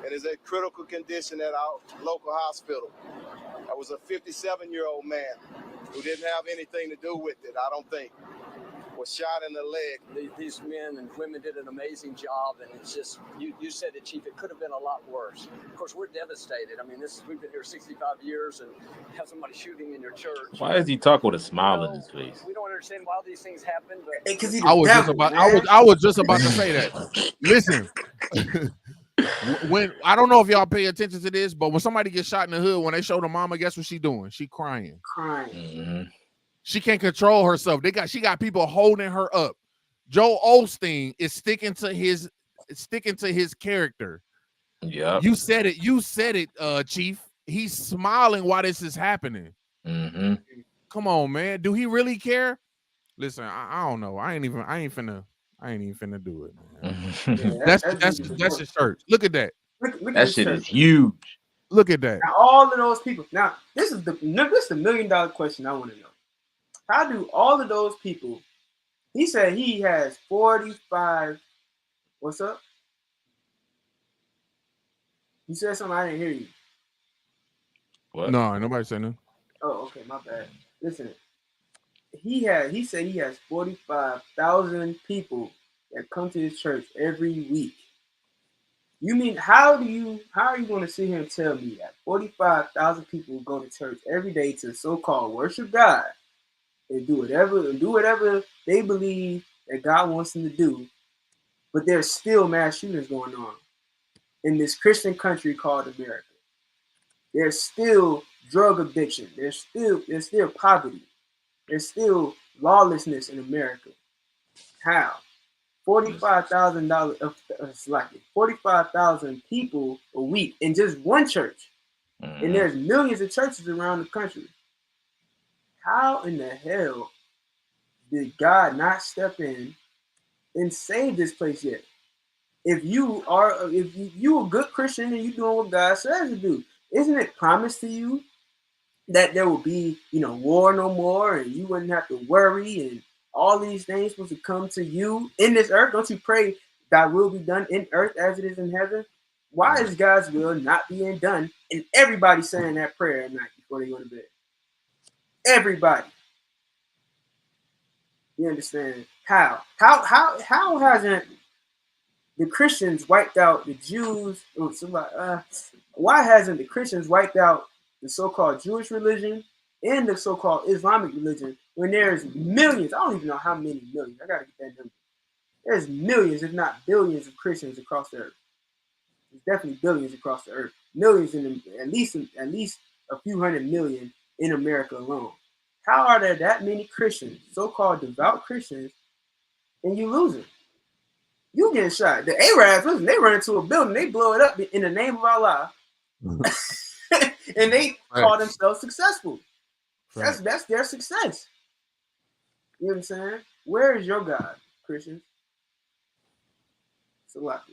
and is in critical condition at our local hospital. There was a 57-year-old man who didn't have anything to do with it, I don't think. Was shot in the leg. These men and women did an amazing job, and it's just, you said it, Chief, it could have been a lot worse. Of course, we're devastated. I mean, we've been here 65 years and have somebody shooting in your church. Why does he talk with a smile on his face? We don't understand why these things happen, but because I was just about to say that. Listen, when I don't know if y'all pay attention to this, but when somebody gets shot in the hood, when they show the mama, guess what she doing? She crying. Crying. She can't control herself. She got people holding her up. Joel Olsteen is sticking to his character. Yeah. You said it, Chief. He's smiling while this is happening. Come on, man. Do he really care? Listen, I don't know. I ain't even finna do it, man. Yeah, that's his church. Look at that. Look that shit is huge. Look at that. Now, all of those people. Now, this is the $1 million question I want to know. How do all of those people? He said he has 45. What's up? You said something, I didn't hear you. What? No, nobody said nothing. Oh, okay, my bad. Listen, he said he has 45,000 people that come to his church every week. You mean how are you going to sit here and tell me that 45,000 people go to church every day to so-called worship God and do whatever they believe that God wants them to do, but there's still mass shootings going on in this Christian country called America? There's still drug addiction. There's still poverty. There's still lawlessness in America. How? $45,000 people a week in just one church, and there's millions of churches around the country. how in the hell did God not step in and save this place yet? If you a good Christian and you doing what God says to do, isn't it promised to you that there will be, war no more, and you wouldn't have to worry, and all these things supposed to come to you in this earth? Don't you pray thy will be done in earth as it is in heaven? Why is God's will not being done? And everybody saying that prayer at night before they go to bed. Everybody. You understand? How hasn't the Christians wiped out the Jews? Why hasn't the Christians wiped out the so-called Jewish religion and the so-called Islamic religion when there's millions? I don't even know how many millions. I gotta get that number. There's millions, if not billions, of Christians across the earth. There's definitely billions across the earth. Millions at least a few hundred million in America alone. How are there that many Christians, so-called devout Christians, and you losing? You getting shot. The Arabs, listen, they run into a building, they blow it up in the name of Allah, and they call themselves successful. That's their success. You know what I'm saying? Where is your God, Christians? It's a lot.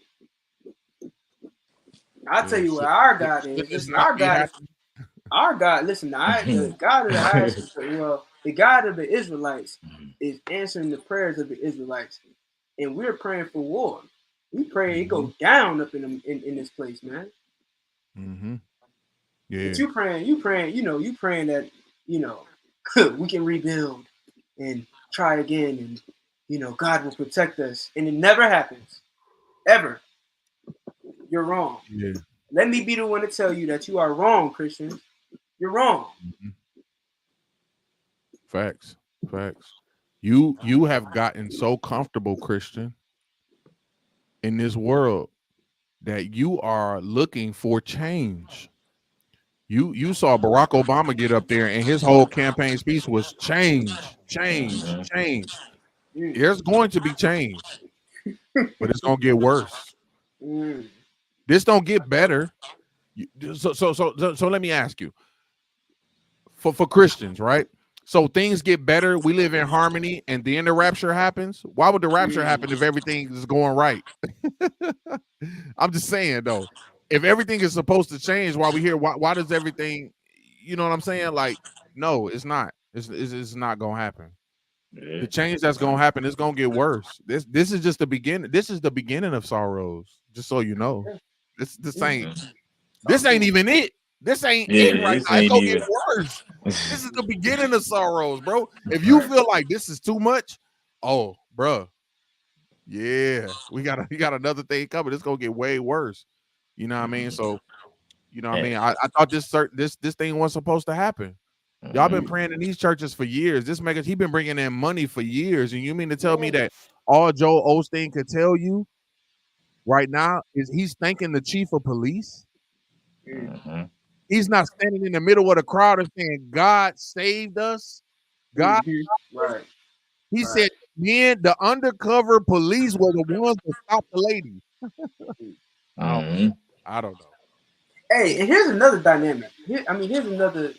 I'll tell you where our God is. Listen, our God. Listen, the God of the highest, the God of the Israelites is answering the prayers of the Israelites, and we're praying for war. We pray it go down up in this place, man. Mm-hmm. Yeah. But you praying that we can rebuild and try again, and God will protect us, and it never happens, ever. You're wrong. Yeah. Let me be the one to tell you that you are wrong, Christians. You're wrong. Mm-hmm. Facts. You have gotten so comfortable, Christian, in this world that you are looking for change. You saw Barack Obama get up there, and his whole campaign speech was change. There's going to be change, but it's gonna get worse. This don't get better. So let me ask you, for Christians, right? So things get better, we live in harmony, and then the rapture happens. Why would the rapture happen if everything is going right? I'm just saying, though, if everything is supposed to change while we here, why does everything, you know what I'm saying? Like, no, it's not. It's not gonna happen. The change that's gonna happen is gonna get worse. This is just the beginning. This is the beginning of sorrows. Just so you know, this ain't even it. This ain't it right now. It's gonna get worse. This is the beginning of sorrows, bro. If you feel like this is too much, oh, bro, yeah, we got another thing coming. It's gonna get way worse. You know what I mean? So, you know what I mean? I thought this thing wasn't supposed to happen. Y'all been praying in these churches for years. He been bringing in money for years, and you mean to tell me that all Joel Olsteen could tell you right now is he's thanking the chief of police? He's not standing in the middle of the crowd and saying, God saved us. God. Right. He said, man, the undercover police were the ones that stopped the lady. I don't know. Hey, and here's another dynamic. Here's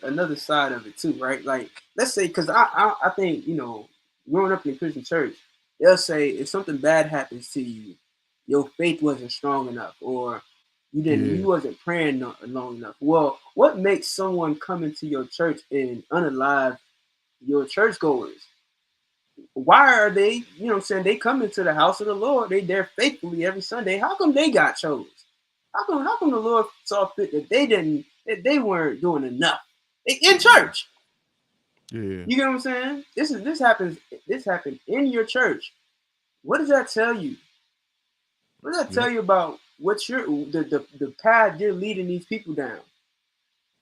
another side of it too, right? Like, let's say, because I think, growing up in a Christian church, they'll say if something bad happens to you, your faith wasn't strong enough, or you wasn't praying long enough. Well, what makes someone come into your church and unalive your churchgoers? Why are they, they come into the house of the Lord, they there faithfully every Sunday. How come they got chose? How come the Lord saw fit that they weren't doing enough in church? Yeah. You get what I'm saying? This happened in your church. What does that tell you? What does that tell you about what the path you're leading these people down? You know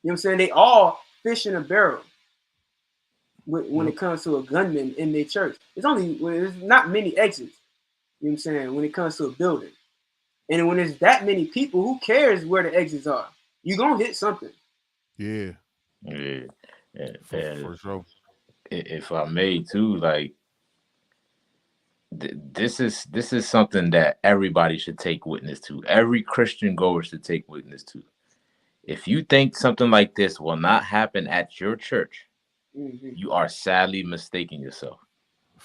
what I'm saying? They all fish in a barrel when it comes to a gunman in their church. There's not many exits. You know what I'm saying? When it comes to a building. And when there's that many people, who cares where the exits are? You're going to hit something. Yeah. For sure. If I may too, like, this is something that everybody should take witness to. Every Christian goer should take witness to. If you think something like this will not happen at your church, you are sadly mistaking yourself.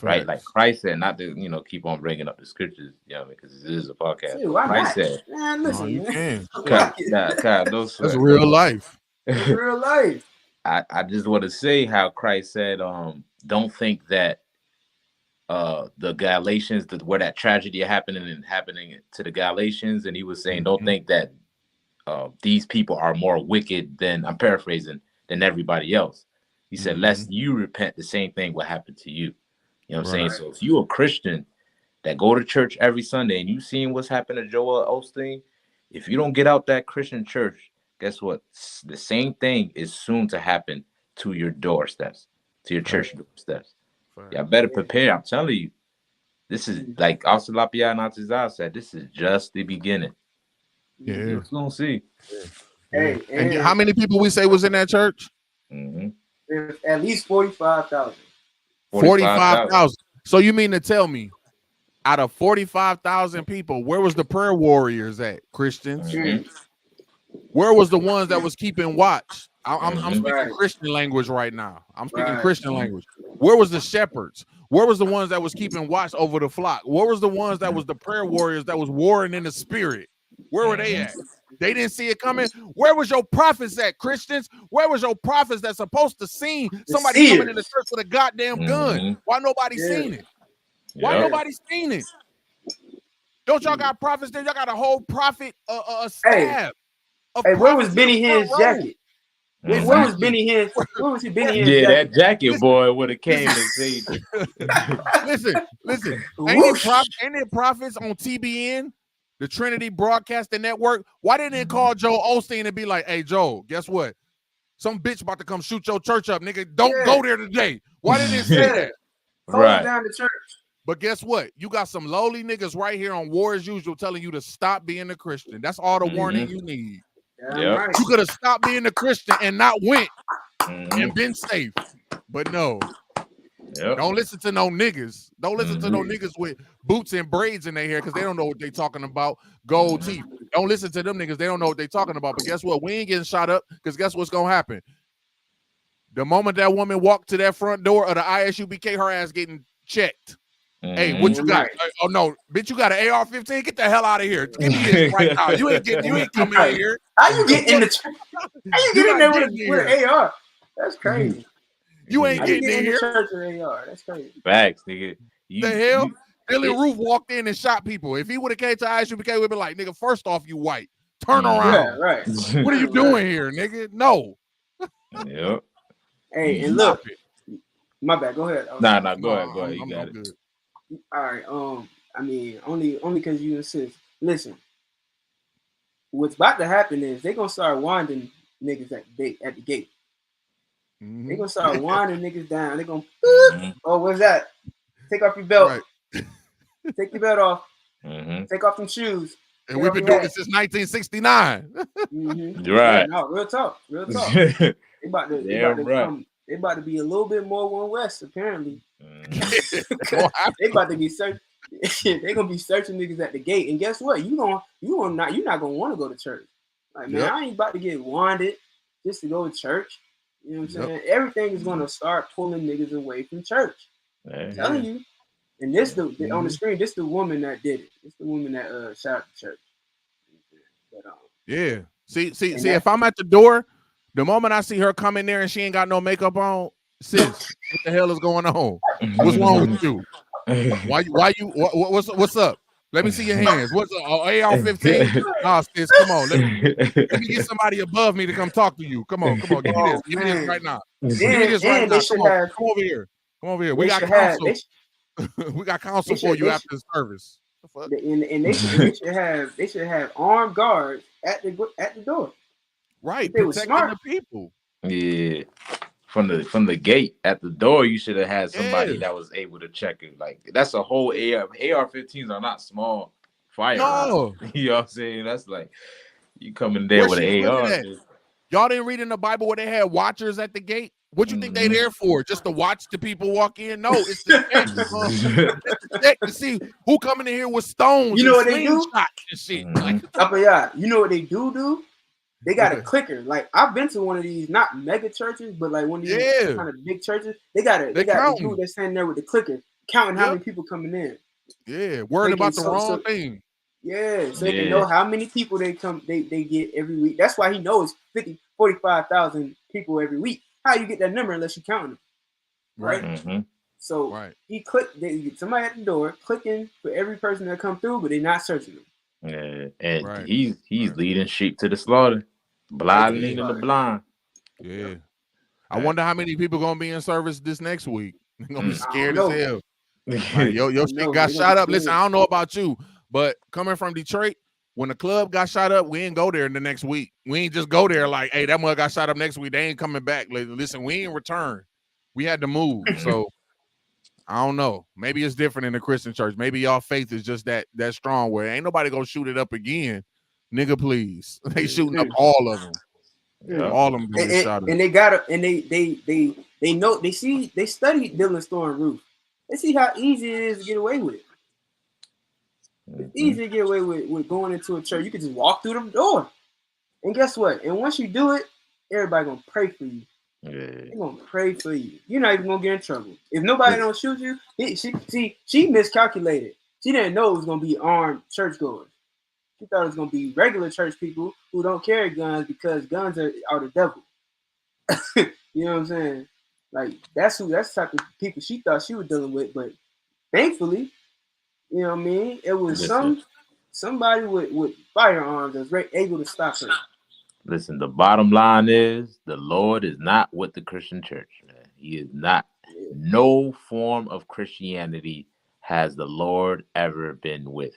Right, Facts. like Christ said, not to keep on bringing up the scriptures, because this is a podcast. Dude, why Christ not? said, Man, listen, you man. can. No That's sweat. real life. That's real life. I just want to say how Christ said, don't think that the Galatians, where that tragedy happening to the Galatians, and he was saying, don't think that these people are more wicked than, I'm paraphrasing, than everybody else. He said, lest you repent, the same thing will happen to you. You know what I'm saying? So if you're a Christian that go to church every Sunday and you seen what's happened to Joel Olsteen, if you don't get out that Christian church, guess what? The same thing is soon to happen to your doorsteps, to your church doorsteps. Y'all better prepare. I'm telling you, this is like Ausalapia and Atizah said, this is just the beginning. Yeah. You're gonna see. Hey, and how many people we say was in that church? At least 45,000. 45,000. So you mean to tell me, out of 45,000 people, where was the prayer warriors at? Christians? Where was the ones that was keeping watch? I'm speaking Christian language right now. I'm speaking Christian language. Where was the shepherds? Where was the ones that was keeping watch over the flock? Where was the ones that was the prayer warriors that was warring in the spirit? Where were they at? They didn't see it coming. Where was your prophets at, Christians? Where was your prophets that's supposed to see somebody coming in the church with a goddamn gun? Why nobody seen it? Why nobody seen it? Don't y'all got prophets there? Y'all got a whole prophet staff. Hey, where was Benny Hinn's jacket? Where was Benny Hinn's? Where was he? Benny Hinn's Yeah, jacket? that jacket boy would have came and saved it. Listen. Ain't there prophets on TBN, the Trinity Broadcasting Network? Why didn't they call Joe Olsteen and be like, "Hey, Joe, guess what? Some bitch about to come shoot your church up, nigga. Don't go there today." Why didn't they say that? Close down the church. But guess what? You got some lowly niggas right here on War as Usual telling you to stop being a Christian. That's all the warning you need. Right. You could have stopped being a Christian and not went and been safe. But no. Don't listen to no niggas. Don't listen to no niggas with boots and braids in their hair because they don't know what they talking about. Gold teeth. Don't listen to them niggas. They don't know what they talking about. But guess what? We ain't getting shot up because guess what's going to happen? The moment that woman walked to that front door of the ISUBK, her ass getting checked. Hey, what you got? Oh no, bitch, you got an AR-15? Get the hell out of here. Give me this right now. You ain't coming in here. How you get in the How you get in there with an AR? That's crazy. You ain't getting in here. Church with AR. That's crazy. Facts, nigga. The hell? Billy Roof walked in and shot people. If he would have came to ISUBK, we'd be like, nigga, first off, you white. Turn around. Yeah, right. What are you doing here, nigga? No. Yep. Hey, and look. My bad. Go ahead. Nah, go ahead. You got it. Good. All right. I mean, only because you insist. Listen, what's about to happen is they're gonna start winding niggas at the gate. They're gonna start winding niggas down. They're gonna, oh, what's that? Take off your belt. Right. Take your belt off. Take off them shoes. And we've been doing this since 1969. Right. Yeah, no, real talk. They about to be a little bit more One West, apparently. They about to be searching. They're gonna be searching niggas at the gate, and guess what? You're not gonna want to go to church. Like, man, I ain't about to get wanded just to go to church. You know what I'm saying? Everything is gonna start pulling niggas away from church. I'm telling you. And this on the screen, this the woman that did it. This the woman that shot at the church. But, yeah. See, if I'm at the door, the moment I see her come in there and she ain't got no makeup on, sis, what the hell is going on? What's wrong with you? What's up? Let me see your hands. What's up? AR-15? Nah, sis, come on. Let me get somebody above me to come talk to you. Come on. Give me this. Give me this right now. Give me this right now. Come over here. We got counsel. We got counsel for you after the service. And they should have armed guards at the door. Right, protecting the people. Yeah. From the gate at the door, you should have had somebody that was able to check it. Like, that's a whole AR-15s are not small firearms. No. You know what I'm saying? That's like you coming there with an AR. Y'all didn't read in the Bible where they had watchers at the gate? What you think they there for? Just to watch the people walk in? No, it's to check to see who coming in here with stones. You know what they do? And shit. You know what they do? They got a clicker. Like I've been to one of these, not mega churches, but like one of these kind of big churches. They got a dude that's standing there with the clicker, counting how many people coming in. Yeah, worrying about the wrong thing. Yeah, so they can know how many people they get every week. That's why he knows 45,000 people every week. How you get that number unless you count them, right? Mm-hmm. So he they get somebody at the door clicking for every person that come through, but they're not searching them. Yeah, and he's leading sheep to the slaughter, blind leading the blind. Yeah, I wonder how many people gonna be in service this next week. They're gonna be scared as hell. Like, your shit got shot up. Listen, I don't know about you, but coming from Detroit, when the club got shot up, we ain't go there in the next week. We ain't just go there like, hey, that mother got shot up next week. They ain't coming back. Listen, we ain't return. We had to move. So I don't know. Maybe it's different in the Christian church. Maybe y'all faith is just that strong where ain't nobody gonna shoot it up again. Nigga, please. They shooting up all of them. Yeah. All of them gonna get shot up. And they got it, and they know, they study Dylan Storm Roof. They see how easy it is to get away with it. It's easy to get away with going into a church. You can just walk through the door. And guess what? And once you do it, everybody gonna pray for you. Yeah. They're gonna pray for you. You're not even gonna get in trouble. If nobody don't shoot you, she miscalculated. She didn't know it was gonna be armed churchgoers. She thought it was gonna be regular church people who don't carry guns because guns are the devil. You know what I'm saying? Like that's the type of people she thought she was dealing with. But thankfully, you know what I mean? It was somebody with firearms that was able to stop her. Listen, the bottom line is the Lord is not with the Christian church, man. He is not. No form of Christianity has the Lord ever been with.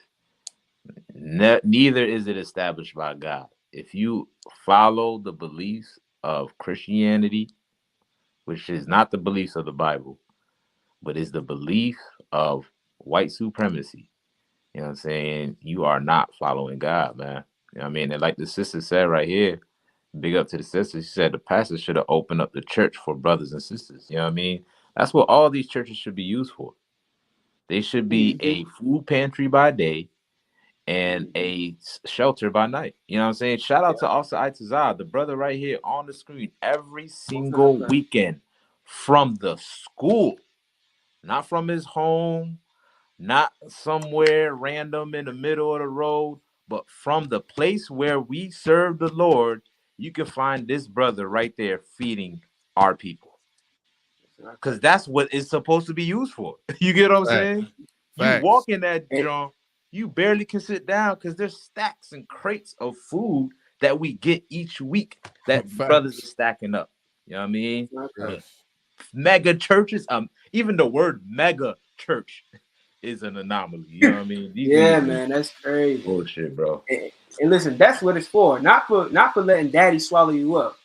Neither is it established by God. If you follow the beliefs of Christianity, which is not the beliefs of the Bible, but is the belief of white supremacy, you know what I'm saying? You are not following God, man. You know what I mean? And like the sister said right here, big up to the sister. She said the pastor should have opened up the church for brothers and sisters. You know what I mean? That's what all these churches should be used for. They should be a food pantry by day and a shelter by night. You know what I'm saying? Shout out to Asa Itazah, the brother right here on the screen, every single weekend from the school, not from his home, not somewhere random in the middle of the road, but from the place where we serve the Lord. You can find this brother right there feeding our people. Because that's what it's supposed to be used for. You get what I'm saying? You walk in that drum, you barely can sit down because there's stacks and crates of food that we get each week that brothers are stacking up. You know what I mean? Mega churches, even the word mega church is an anomaly. You know what I mean? Man, that's crazy. Bullshit, bro. And listen, that's what it's for. Not for letting daddy swallow you up.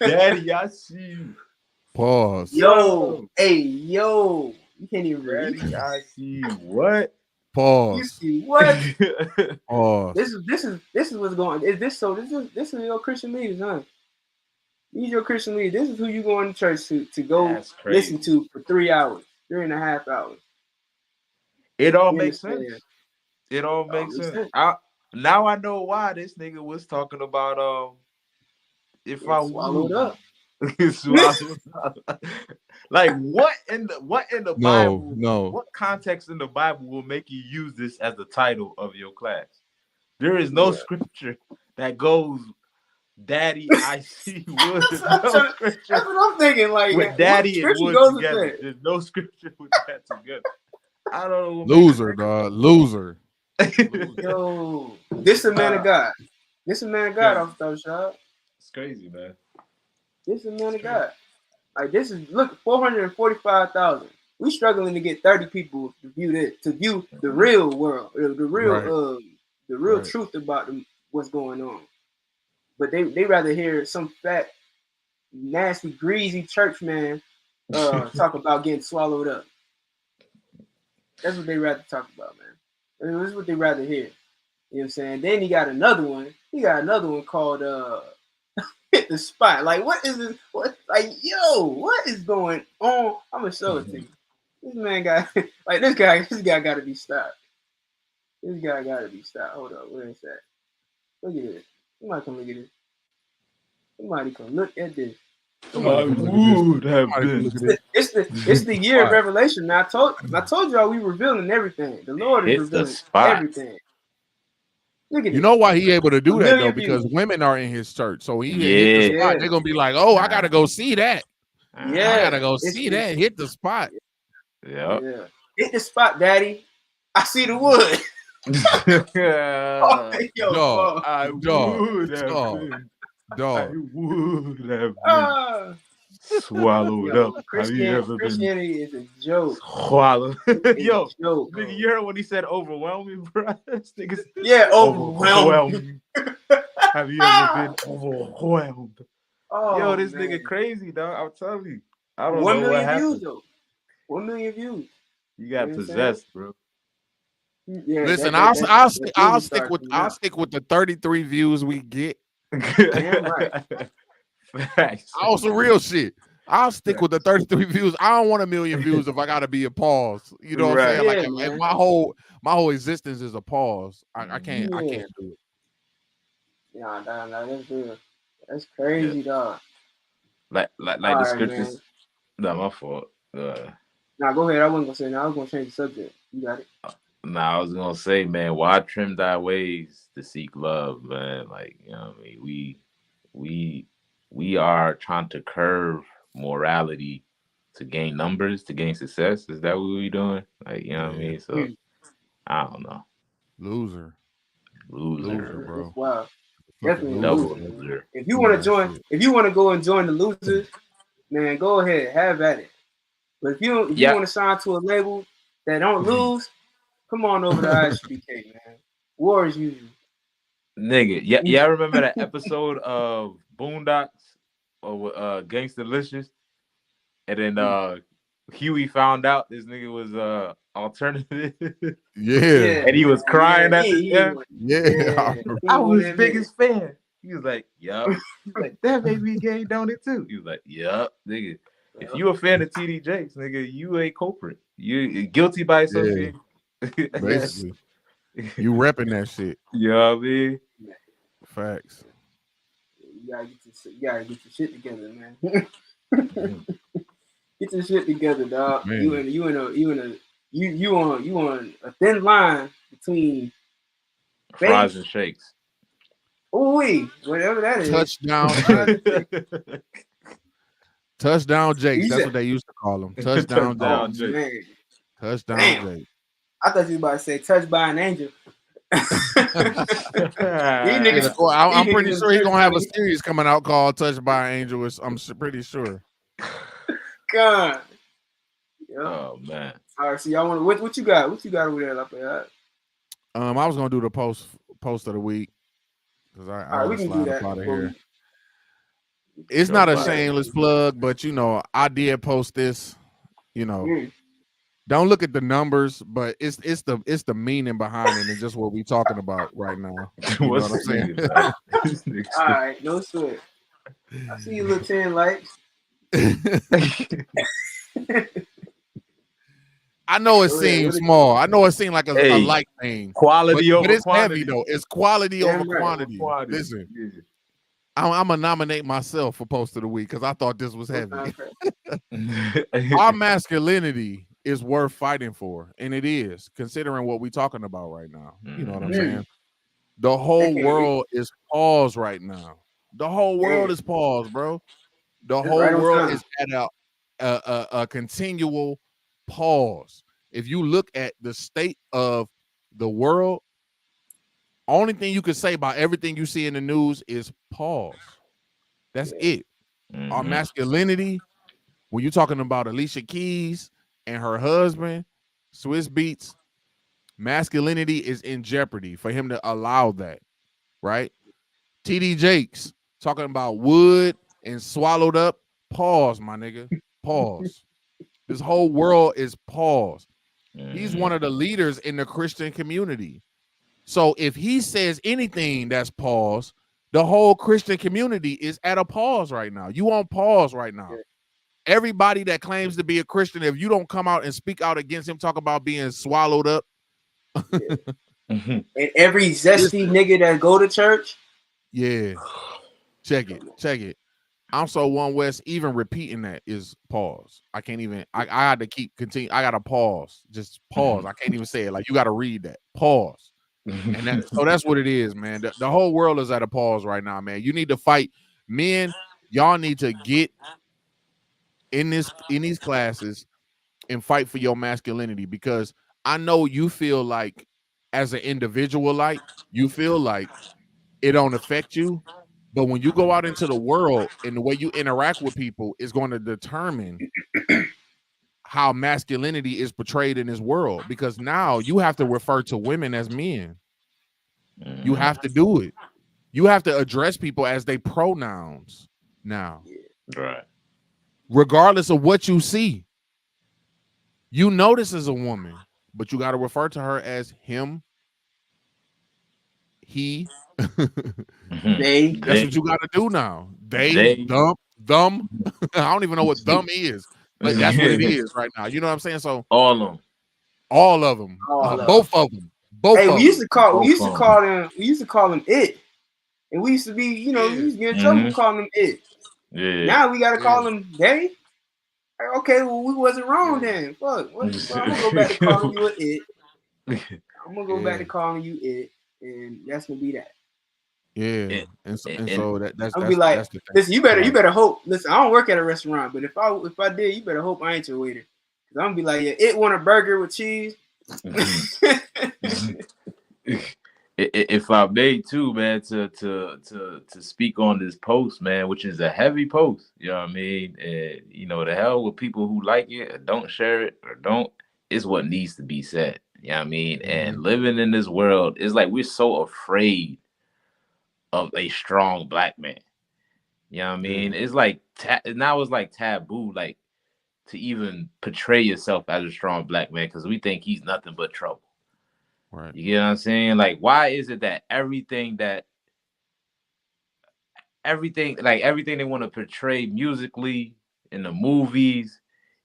Daddy, I see you. Pause. Yo. You can't even read. Daddy, I see you. What? Pause. You see what? Pause. This is what's going on. This is your Christian leaders, huh? These your Christian leaders. This is who you going to church to go listen to for 3.5 hours. It all makes sense. It all makes sense. Now I know why this nigga was talking about if I swallowed up. Like what in the Bible? No. What context in the Bible will make you use this as the title of your class? There is no scripture that goes, "Daddy, I see wood." That's what I'm thinking. Like with Daddy and wood together. There's no scripture with that together. I don't know. Loser, dog. Loser. Yo, this is a man of God. This is a man of God off the shop. It's crazy, man. This is a man of God. Like this is 445,000. We struggling to get 30 people to view the real world, the real truth about what's going on. But they rather hear some fat, nasty, greasy church man talk about getting swallowed up. That's what they rather talk about, man. This is what they rather hear. You know what I'm saying? Then he got another one. He got another one called Hit the Spot. Like, what is this? What is going on? I'm gonna show it to you. This man got this guy got to be stopped. This guy gotta be stopped. Hold up, where is that? Look at this. Somebody come look at this. Somebody come look at this. Somebody come look at this. Somebody come look at this. It's the year of revelation. Now I told y'all we revealing everything. The Lord is revealing everything. Look at You this. know why he able to do that though? views. Because women are in his church. So he hit the spot. They're gonna be like, "Oh, I gotta go see that. Yeah, I gotta go see that. Hit the spot. Yeah. Hit the spot, Daddy. I see the wood. Dog. I would have been swallowed up. Have you ever been Christianity is a joke. swallowed? Yo, joke, nigga, you heard when he said overwhelming, bro? This nigga's overwhelming. Have you ever been overwhelmed? Oh, Yo, this man. nigga crazy, dog. I'm telling you. I don't 1 know what million happened. views, though. 1 million views. You got possessed, bro. Yeah, Listen, that I'll stick with the 33 views we get. Damn right. Facts. Also, real shit. I'll stick with the 33 views. I don't want 1 million views if I gotta be a pause. You know what I'm saying? Yeah, like man. my whole existence is a pause. I can't do it. Nah, that's real. That's crazy, dog. Like the All right, scriptures. man. No, my fault. Nah, go ahead. I wasn't gonna say that. I was gonna change the subject. You got it. Nah, I was gonna say, man, why trim thy ways to seek love, man? Like, you know what I mean? We are trying to curve morality to gain numbers, to gain success. Is that what we doing? Like, you know what I mean? So I don't know. Loser, bro. Wow. Definitely a Double loser. loser. If you want to join, if you want to go and join the losers, man, go ahead, have at it. But if you want to sign to a label that don't lose, come on over to ISBK, man. War as usual. Nigga, yeah, I remember that episode of Boondocks or Gangstalicious, and then Huey found out this nigga was alternative. Yeah. And he was crying at the end. Yeah. I was his biggest fan. He was like, yup. He's like, that made me gay, don't it too? He was like, yup, nigga. If you a fan of TD Jakes, nigga, you a culprit. You guilty by association. Basically. You repping that shit. You know what I mean? Facts. You gotta get your shit together, man. Get your shit together, dog. Man. You on a thin line between fries and shakes. Ooh, whatever that is. Touchdown Jakes. That's said- what they used to call them. Touchdown Jakes. Man. Touchdown Damn. Jakes. I thought you were about to say touched by an angel. I'm pretty sure he's gonna have a series coming out called "Touched by an Angel." I'm pretty sure. God. Yeah. Oh man. All right, so y'all want what you got? What you got over there, Lafayette? I was gonna do the post of the week because I we can do that out of before here. It's not a shameless plug, but I did post this. Don't look at the numbers, but it's the meaning behind it and just what we talking about right now. You know what I'm saying? All right, no sweat. I see you little 10 likes. I know it seems small. I know it seems like a light thing. Quality over but it's quantity. heavy though. It's quality over right. quantity. Listen, I'm gonna nominate myself for post of the week because I thought this was heavy. Our masculinity is worth fighting for, and it is, considering what we're talking about right now. You know what I'm saying? The whole world is paused right now. The whole world is paused, bro. The whole world is at a continual pause. If you look at the state of the world, only thing you can say about everything you see in the news is pause. That's it. Our masculinity, when you're talking about Alicia Keys and her husband, Swiss Beats, masculinity is in jeopardy for him to allow that, right? TD Jakes talking about wood and swallowed up. Pause, my nigga. Pause. This whole world is paused. He's one of the leaders in the Christian community. So if he says anything that's paused, the whole Christian community is at a pause right now. You on pause right now. Everybody that claims to be a Christian, if you don't come out and speak out against him, talk about being swallowed up, And every zesty nigga that go to church. Yeah. Check it. I'm so One West, even repeating that is pause. I can't even, I had to continue. I gotta pause. Just pause. I can't even say it. Like, you gotta read that. Pause. And so that's what it is, man. The whole world is at a pause right now, man. You need to fight. Men, y'all need to get in these classes and fight for your masculinity, because I know you feel like, as an individual, like, you feel like it don't affect you. But when you go out into the world and the way you interact with people is going to determine how masculinity is portrayed in this world, because now you have to refer to women as men. You have to do it. You have to address people as they pronouns now. Right. Regardless of what you see. You know this is a woman, but you got to refer to her as him, he. They. That's what you got to do now. They. Them. I don't even know what them is, but that's what it is right now. You know what I'm saying? So all of them. Both of them. Hey, we used to call them it, and we used to be, you know, we used to get in trouble calling them it. Yeah. Now we gotta call them they. Okay, well, we wasn't wrong then. Fuck, I'm gonna go back to calling you an it. I'm gonna go back to calling you it, and that's gonna be that. Yeah, and so that's I'll be like, that's the thing. listen, you better hope. Listen, I don't work at a restaurant, but if I did, you better hope I ain't your waiter. Cause I'm gonna be like, yeah, it want a burger with cheese. If I may too, man, to speak on this post, man, which is a heavy post, you know what I mean? And you know, the hell with people who like it or don't share it or don't, is what needs to be said. You know what I mean? And living in this world, it's like we're so afraid of a strong black man. You know what I mean? It's like now it's like taboo, like to even portray yourself as a strong black man, because we think he's nothing but trouble. Right. You get what I'm saying? Like, why is it that everything they want to portray musically in the movies,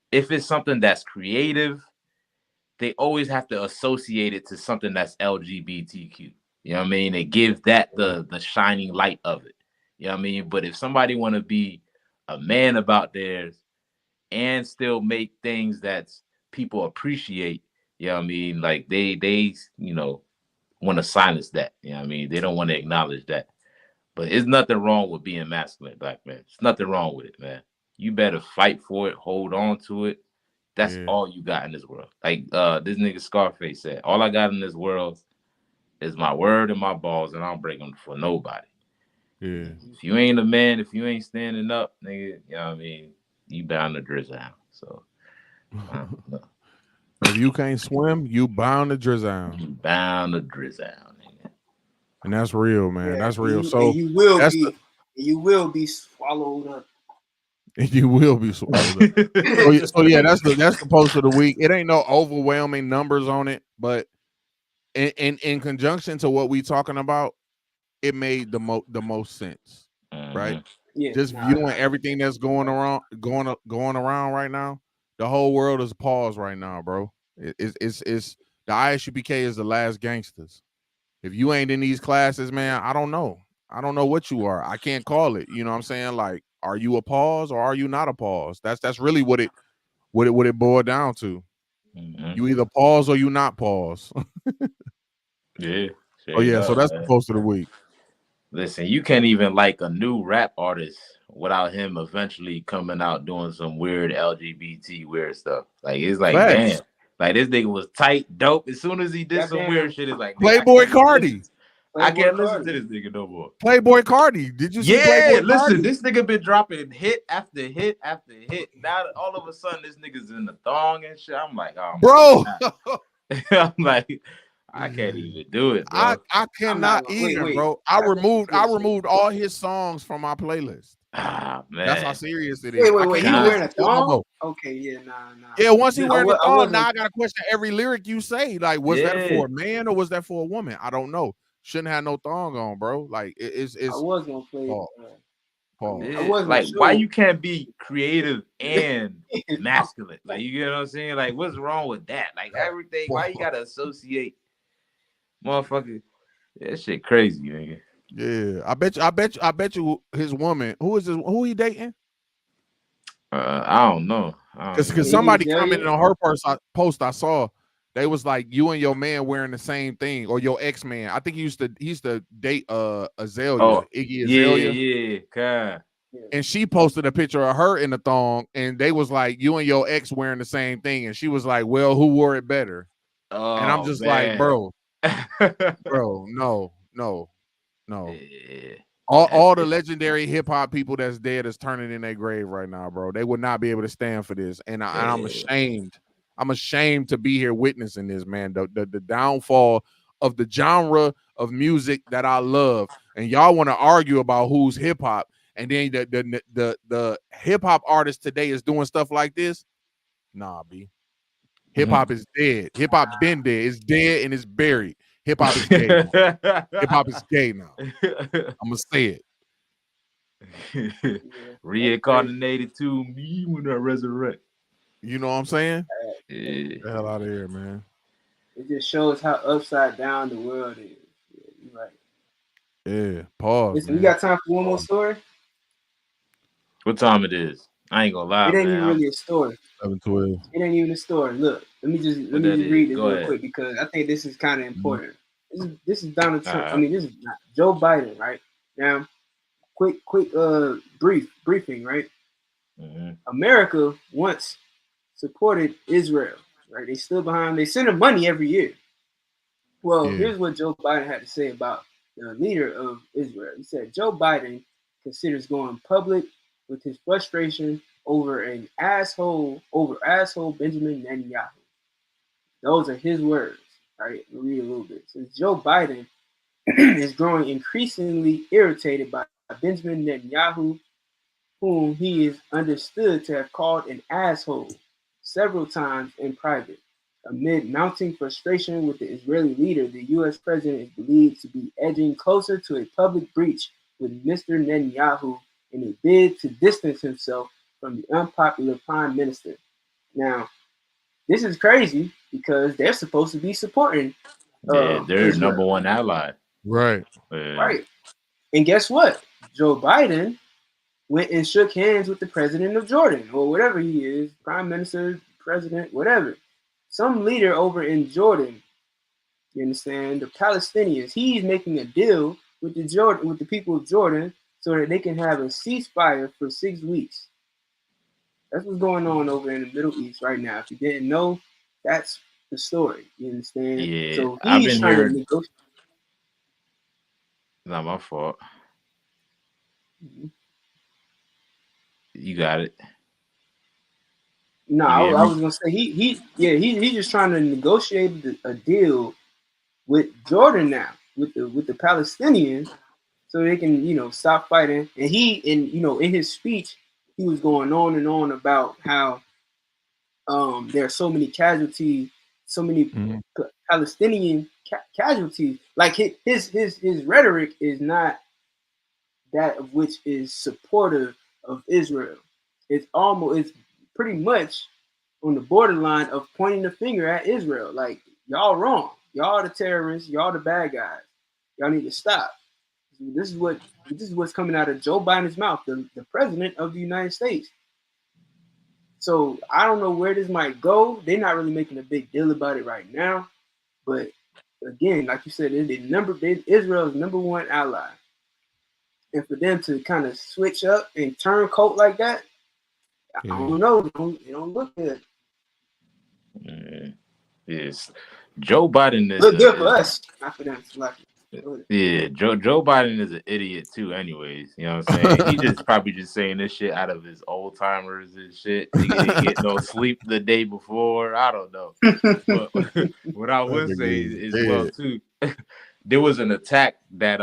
if it's something that's creative, they always have to associate it to something that's LGBTQ. You know what I mean? They give that the shining light of it. You know what I mean? But if somebody want to be a man about theirs and still make things that people appreciate, you know what I mean? Like they you know, want to silence that. You know what I mean? They don't want to acknowledge that. But there's nothing wrong with being masculine, black man. There's nothing wrong with it, man. You better fight for it, hold on to it. That's all you got in this world. Like this nigga Scarface said, all I got in this world is my word and my balls, and I don't break them for nobody. Yeah. If you ain't a man, if you ain't standing up, nigga, you know what I mean? You bound to drizzle out. So if you can't swim, you bound to drizzle out. You bound to drizzle out, nigga. And that's real, man. Yeah, that's real. and So you will be swallowed up. You will be swallowed up. So yeah, that's the post of the week. It ain't no overwhelming numbers on it, but in conjunction to what we talking about, it made the most sense, right? Yeah, just viewing everything that's going around right now. The whole world is paused right now, bro. It's the ISUPK is the last gangsters. If you ain't in these classes, man, I don't know what you are. I can't call it. You know what I'm saying? Like, are you a pause or are you not a pause? That's really what it boiled down to. You either pause or you not pause. Yeah. Oh yeah, so that's the post of the week. Listen, you can't even like a new rap artist without him eventually coming out doing some weird LGBT weird stuff. Like, it's like, damn, like this nigga was tight, dope. As soon as he did some weird shit, it's like, Playboy Cardi. I can't listen to this nigga no more. Playboy Cardi. Did you see Playboy listen, Cardi? this nigga been dropping hit after hit after hit. Now all of a sudden this nigga's in the thong and shit. I'm like, oh, bro. I'm like, I can't even do it, bro. I cannot even, bro. I removed all his songs from my playlist. Ah, man. That's how serious it is. Wait, he wearing a thong? Okay, yeah, nah. Yeah, once he wearing a thong, now I gotta question every lyric you say. Like, was that for a man or was that for a woman? I don't know. Shouldn't have no thong on, bro. Like, it's I was gonna play Paul. Yeah. Like, why you can't be creative and masculine? Like, you get what I'm saying? Like, what's wrong with that? Like, everything, why you gotta associate Motherfucker, that shit crazy, nigga. Yeah, I bet you his woman, who he dating? I don't know. Because somebody commented on her post I saw, they was like, you and your man wearing the same thing, or your ex-man. I think he used to date Azalea, Iggy Azalea. Yeah, God. And she posted a picture of her in the thong, and they was like, you and your ex wearing the same thing. And she was like, well, who wore it better? And I'm just like, bro, no. Yeah. All the legendary hip hop people that's dead is turning in their grave right now, bro. They would not be able to stand for this, and I'm ashamed. I'm ashamed to be here witnessing this, man. The downfall of the genre of music that I love, and y'all want to argue about who's hip hop, and then the hip hop artist today is doing stuff like this. Nah, B. Hip hop is dead. Hip hop been dead. It's dead and it's buried. Hip hop is gay. Hip hop is gay now. I'm gonna say it. Reincarnated to me when I resurrect. You know what I'm saying? Yeah. Get the hell out of here, man. It just shows how upside down the world is. Yeah, you're right. Yeah. Pause. Listen, man. we got time for one more story. What time it is? I ain't gonna lie. It ain't man. even really a story. 7:12. It ain't even a story. Look, let me just read this real quick because I think this is kind of important. This is Donald Trump. I mean, this is not Joe Biden, right? Now, quick briefing, right? America once supported Israel, right? They stood behind. They send them money every year. Well, here's what Joe Biden had to say about the leader of Israel. He said Joe Biden considers going public with his frustration over asshole Benjamin Netanyahu. Those are his words. All right, we'll read a little bit. Since Joe Biden is growing increasingly irritated by Benjamin Netanyahu, whom he is understood to have called an asshole several times in private. Amid mounting frustration with the Israeli leader, the U.S. president is believed to be edging closer to a public breach with Mr. Netanyahu in a bid to distance himself from the unpopular prime minister. Now, this is crazy because they're supposed to be supporting they're Israel. number one ally. Right. Right. And guess what? Joe Biden went and shook hands with the president of Jordan, or whatever he is, prime minister, president, whatever. Some leader over in Jordan, you understand, the Palestinians, he's making a deal with the people of Jordan so that they can have a ceasefire for 6 weeks. That's what's going on over in the Middle East right now. If you didn't know, that's the story. You understand? Yeah, so I've he's been trying hearing. to negotiate. Not my fault. You got it. No, I was gonna say he's just trying to negotiate a deal with Jordan now, with the Palestinians, so they can stop fighting. And in his speech, he was going on and on about how there are so many casualties, so many Palestinian casualties. Like his rhetoric is not that of which is supportive of Israel. It's pretty much on the borderline of pointing the finger at Israel. Like, y'all wrong. Y'all the terrorists. Y'all the bad guys. Y'all need to stop. This is what's coming out of Joe Biden's mouth, the president of the United States. So I don't know where this might go. They're not really making a big deal about it right now. But again, like you said, Israel's number one ally. And for them to kind of switch up and turn coat like that, I don't know. It don't look good. Yes, Joe Biden is look good for us, not for them. Yeah, Joe Biden is an idiot too. Anyways, you know what I'm saying? He just probably just saying this shit out of his old timers and shit. He didn't get no sleep the day before. I don't know. But what I would say is well too, there was an attack that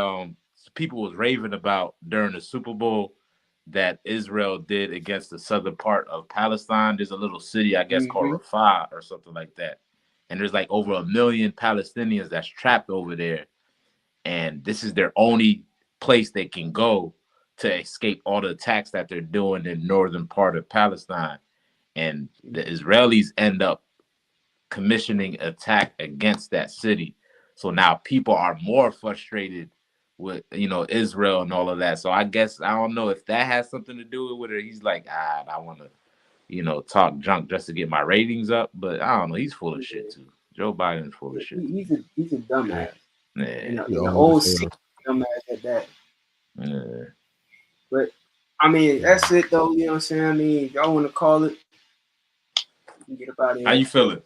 people was raving about during the Super Bowl that Israel did against the southern part of Palestine. There's a little city, I guess, called Rafah or something like that. And there's like over 1 million Palestinians that's trapped over there. And this is their only place they can go to escape all the attacks that they're doing in northern part of Palestine. And the Israelis end up commissioning attack against that city. So now people are more frustrated with, you know, Israel and all of that. So I guess I don't know if that has something to do with it. He's like, I want to, you know, talk junk just to get my ratings up. But I don't know. He's full of shit too. Joe Biden's full of shit. He's a dumbass. Yeah. And the old sick dumbass at that. Yeah. But I mean, that's it though. You know what I'm saying? I mean, if y'all want to call it, you can get up out of here. How you feeling?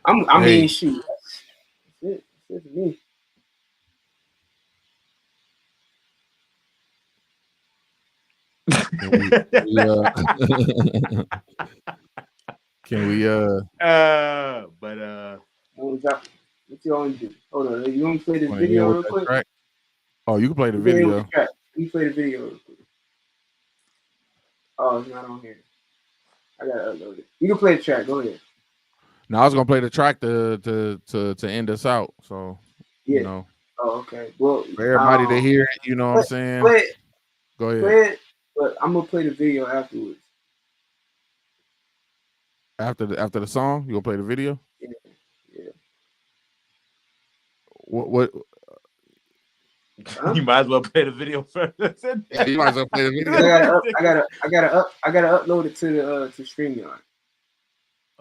I mean, shoot. That's it. That's it for me. Can we what you want to do? Hold on, you want to play this video real quick? Track? Oh, you can play the video. You play the video real quick. Oh, it's not on here. I gotta upload it. You can play the track. Go ahead. No, I was gonna play the track to end us out. So yeah. You know. Oh, okay. Well, for everybody to hear it, you know what I'm saying? Go ahead. Play it, but I'm gonna play the video afterwards. After the song, you gonna play the video? Yeah. What? Huh? You might as well play the video first. Yeah, you might as well play the video. I gotta upload it to the StreamYard.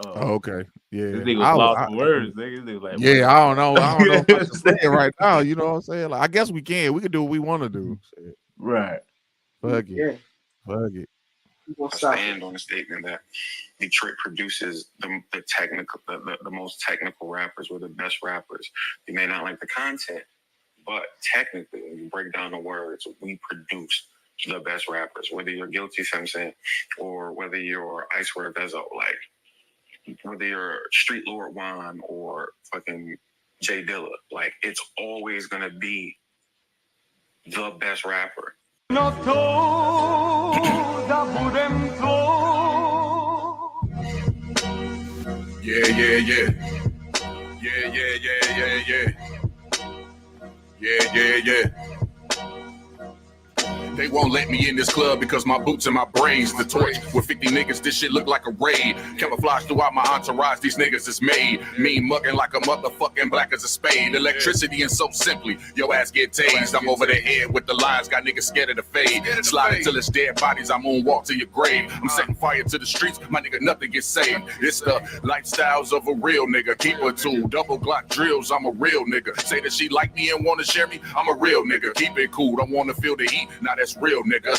Oh, okay. Yeah. This nigga was lost for words. Nigga like, yeah, I don't know if I should play it right now. You know what I'm saying? Like, I guess we can. We can do what we want to do. Right. Fuck it. Yeah. Fuck it. I stand on the statement that Detroit produces the most technical rappers, or the best rappers. You may not like the content, but technically, when you break down the words, we produce the best rappers. Whether you're Guilty Simpson or whether you're Icewear Vezo, like whether you're Street Lord Juan or fucking Jay Dilla, like it's always gonna be the best rapper. Yeah. They won't let me in this club because my boots and my brains. The torch with 50 niggas, this shit look like a raid. Camouflage throughout my entourage, these niggas is made. Mean mugging like a motherfucking black as a spade. Electricity and so simply, your ass get tased. I'm over the head with the lines, got niggas scared of the fade. Slide until it's dead bodies, I moonwalk to your grave. I'm setting fire to the streets, my nigga, nothing gets saved. It's the lifestyles of a real nigga. Keep a tool, double Glock drills, I'm a real nigga. Say that she like me and wanna share me, I'm a real nigga. Keep it cool, don't wanna feel the heat, now that's real nigga.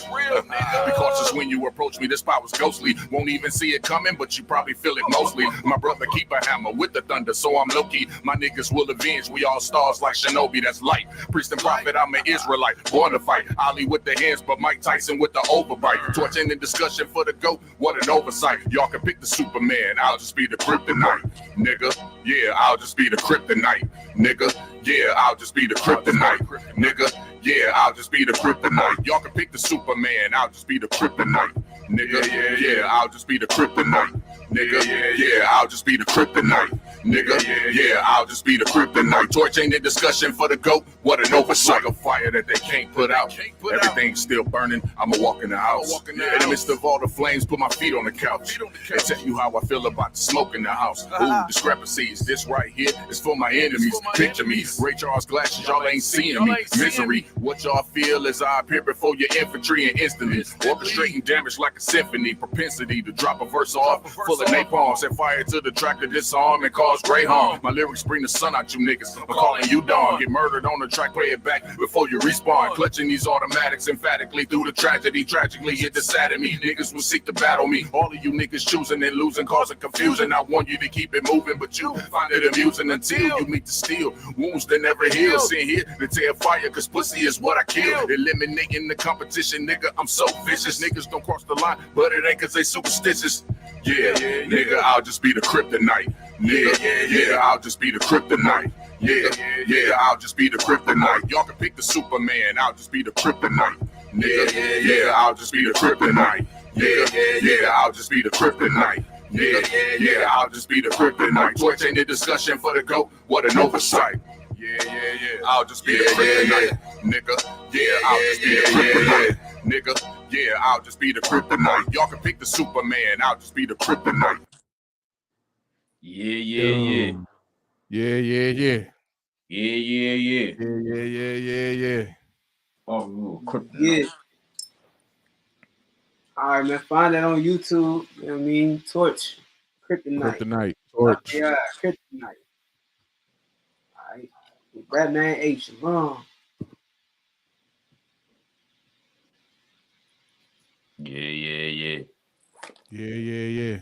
Be cautious when you approach me, this power's ghostly. Won't even see it coming, but you probably feel it mostly. My brother keep a hammer with the thunder, so I'm low-key. My niggas will avenge, we all stars like Shinobi, that's light. Priest and prophet, I'm an Israelite, born to fight. Ali with the hands, but Mike Tyson with the overbite. Torching the discussion for the GOAT, what an oversight. Y'all can pick the Superman, I'll just be the kryptonite, nigga. Yeah, I'll just be the kryptonite, nigga. Yeah, I'll just be the kryptonite, nigga. Yeah, I'll just be the kryptonite. Y'all can pick the Superman, I'll just be the kryptonite, nigga. Yeah, I'll just be the kryptonite, nigga. Yeah, I'll just be the kryptonite, nigga. Yeah, I'll just be the kryptonite. Torch ain't in discussion for the GOAT, what an oversight. Like a fire that they can't put out. Everything's still burning, I'ma walk in the house. In the midst of all the flames, put my feet on the couch and tell you how I feel about the smoke in the house. Ooh, discrepancies, this right here is for my enemies. Picture me, Ray Charles glasses, y'all ain't seeing me. Misery, what y'all feel as I appear before your infantry and instantly orchestrating damage like a symphony. Propensity to drop a verse off full of napalm, set fire to the track to disarm and cause great harm. My lyrics bring the sun out you niggas, I'm calling you dawn. Get murdered on the track, play it back before you respawn. Clutching these automatics emphatically through the tragedy. Tragically it decided me, niggas will seek to battle me. All of you niggas choosing and losing, causing confusion. I want you to keep it moving, but you find it amusing until you meet the steel. Wounds that never heal, sitting here to tear fire, cause pussy is what I kill. Eliminating the competition, nigga, I'm so vicious. Niggas don't cross the line, but it ain't cause they superstitious. Yeah, nigga, I'll just be the kryptonite. Yeah, I'll just be the kryptonite. Yeah, I'll just be the kryptonite. Y'all can pick the Superman, I'll just be the kryptonite. Yeah, I'll just be the kryptonite. Yeah, I'll just be the kryptonite. Yeah, I'll just be the kryptonite. Torch ain't the discussion for the GOAT, what an oversight. Yeah, I'll just be the kryptonite, nigga. Yeah, I'll just be the kryptonite, nigga. Yeah, I'll just be the kryptonite. Y'all can pick the Superman, I'll just be the kryptonite. Yeah. Yeah. Yeah. Yeah. Oh, Kryptonite. Yeah. All right, man. Find that on YouTube. You know what I mean? Torch. Kryptonite. Torch. Yeah, Kryptonite. All right. Batman H. Long. Yeah. Yeah.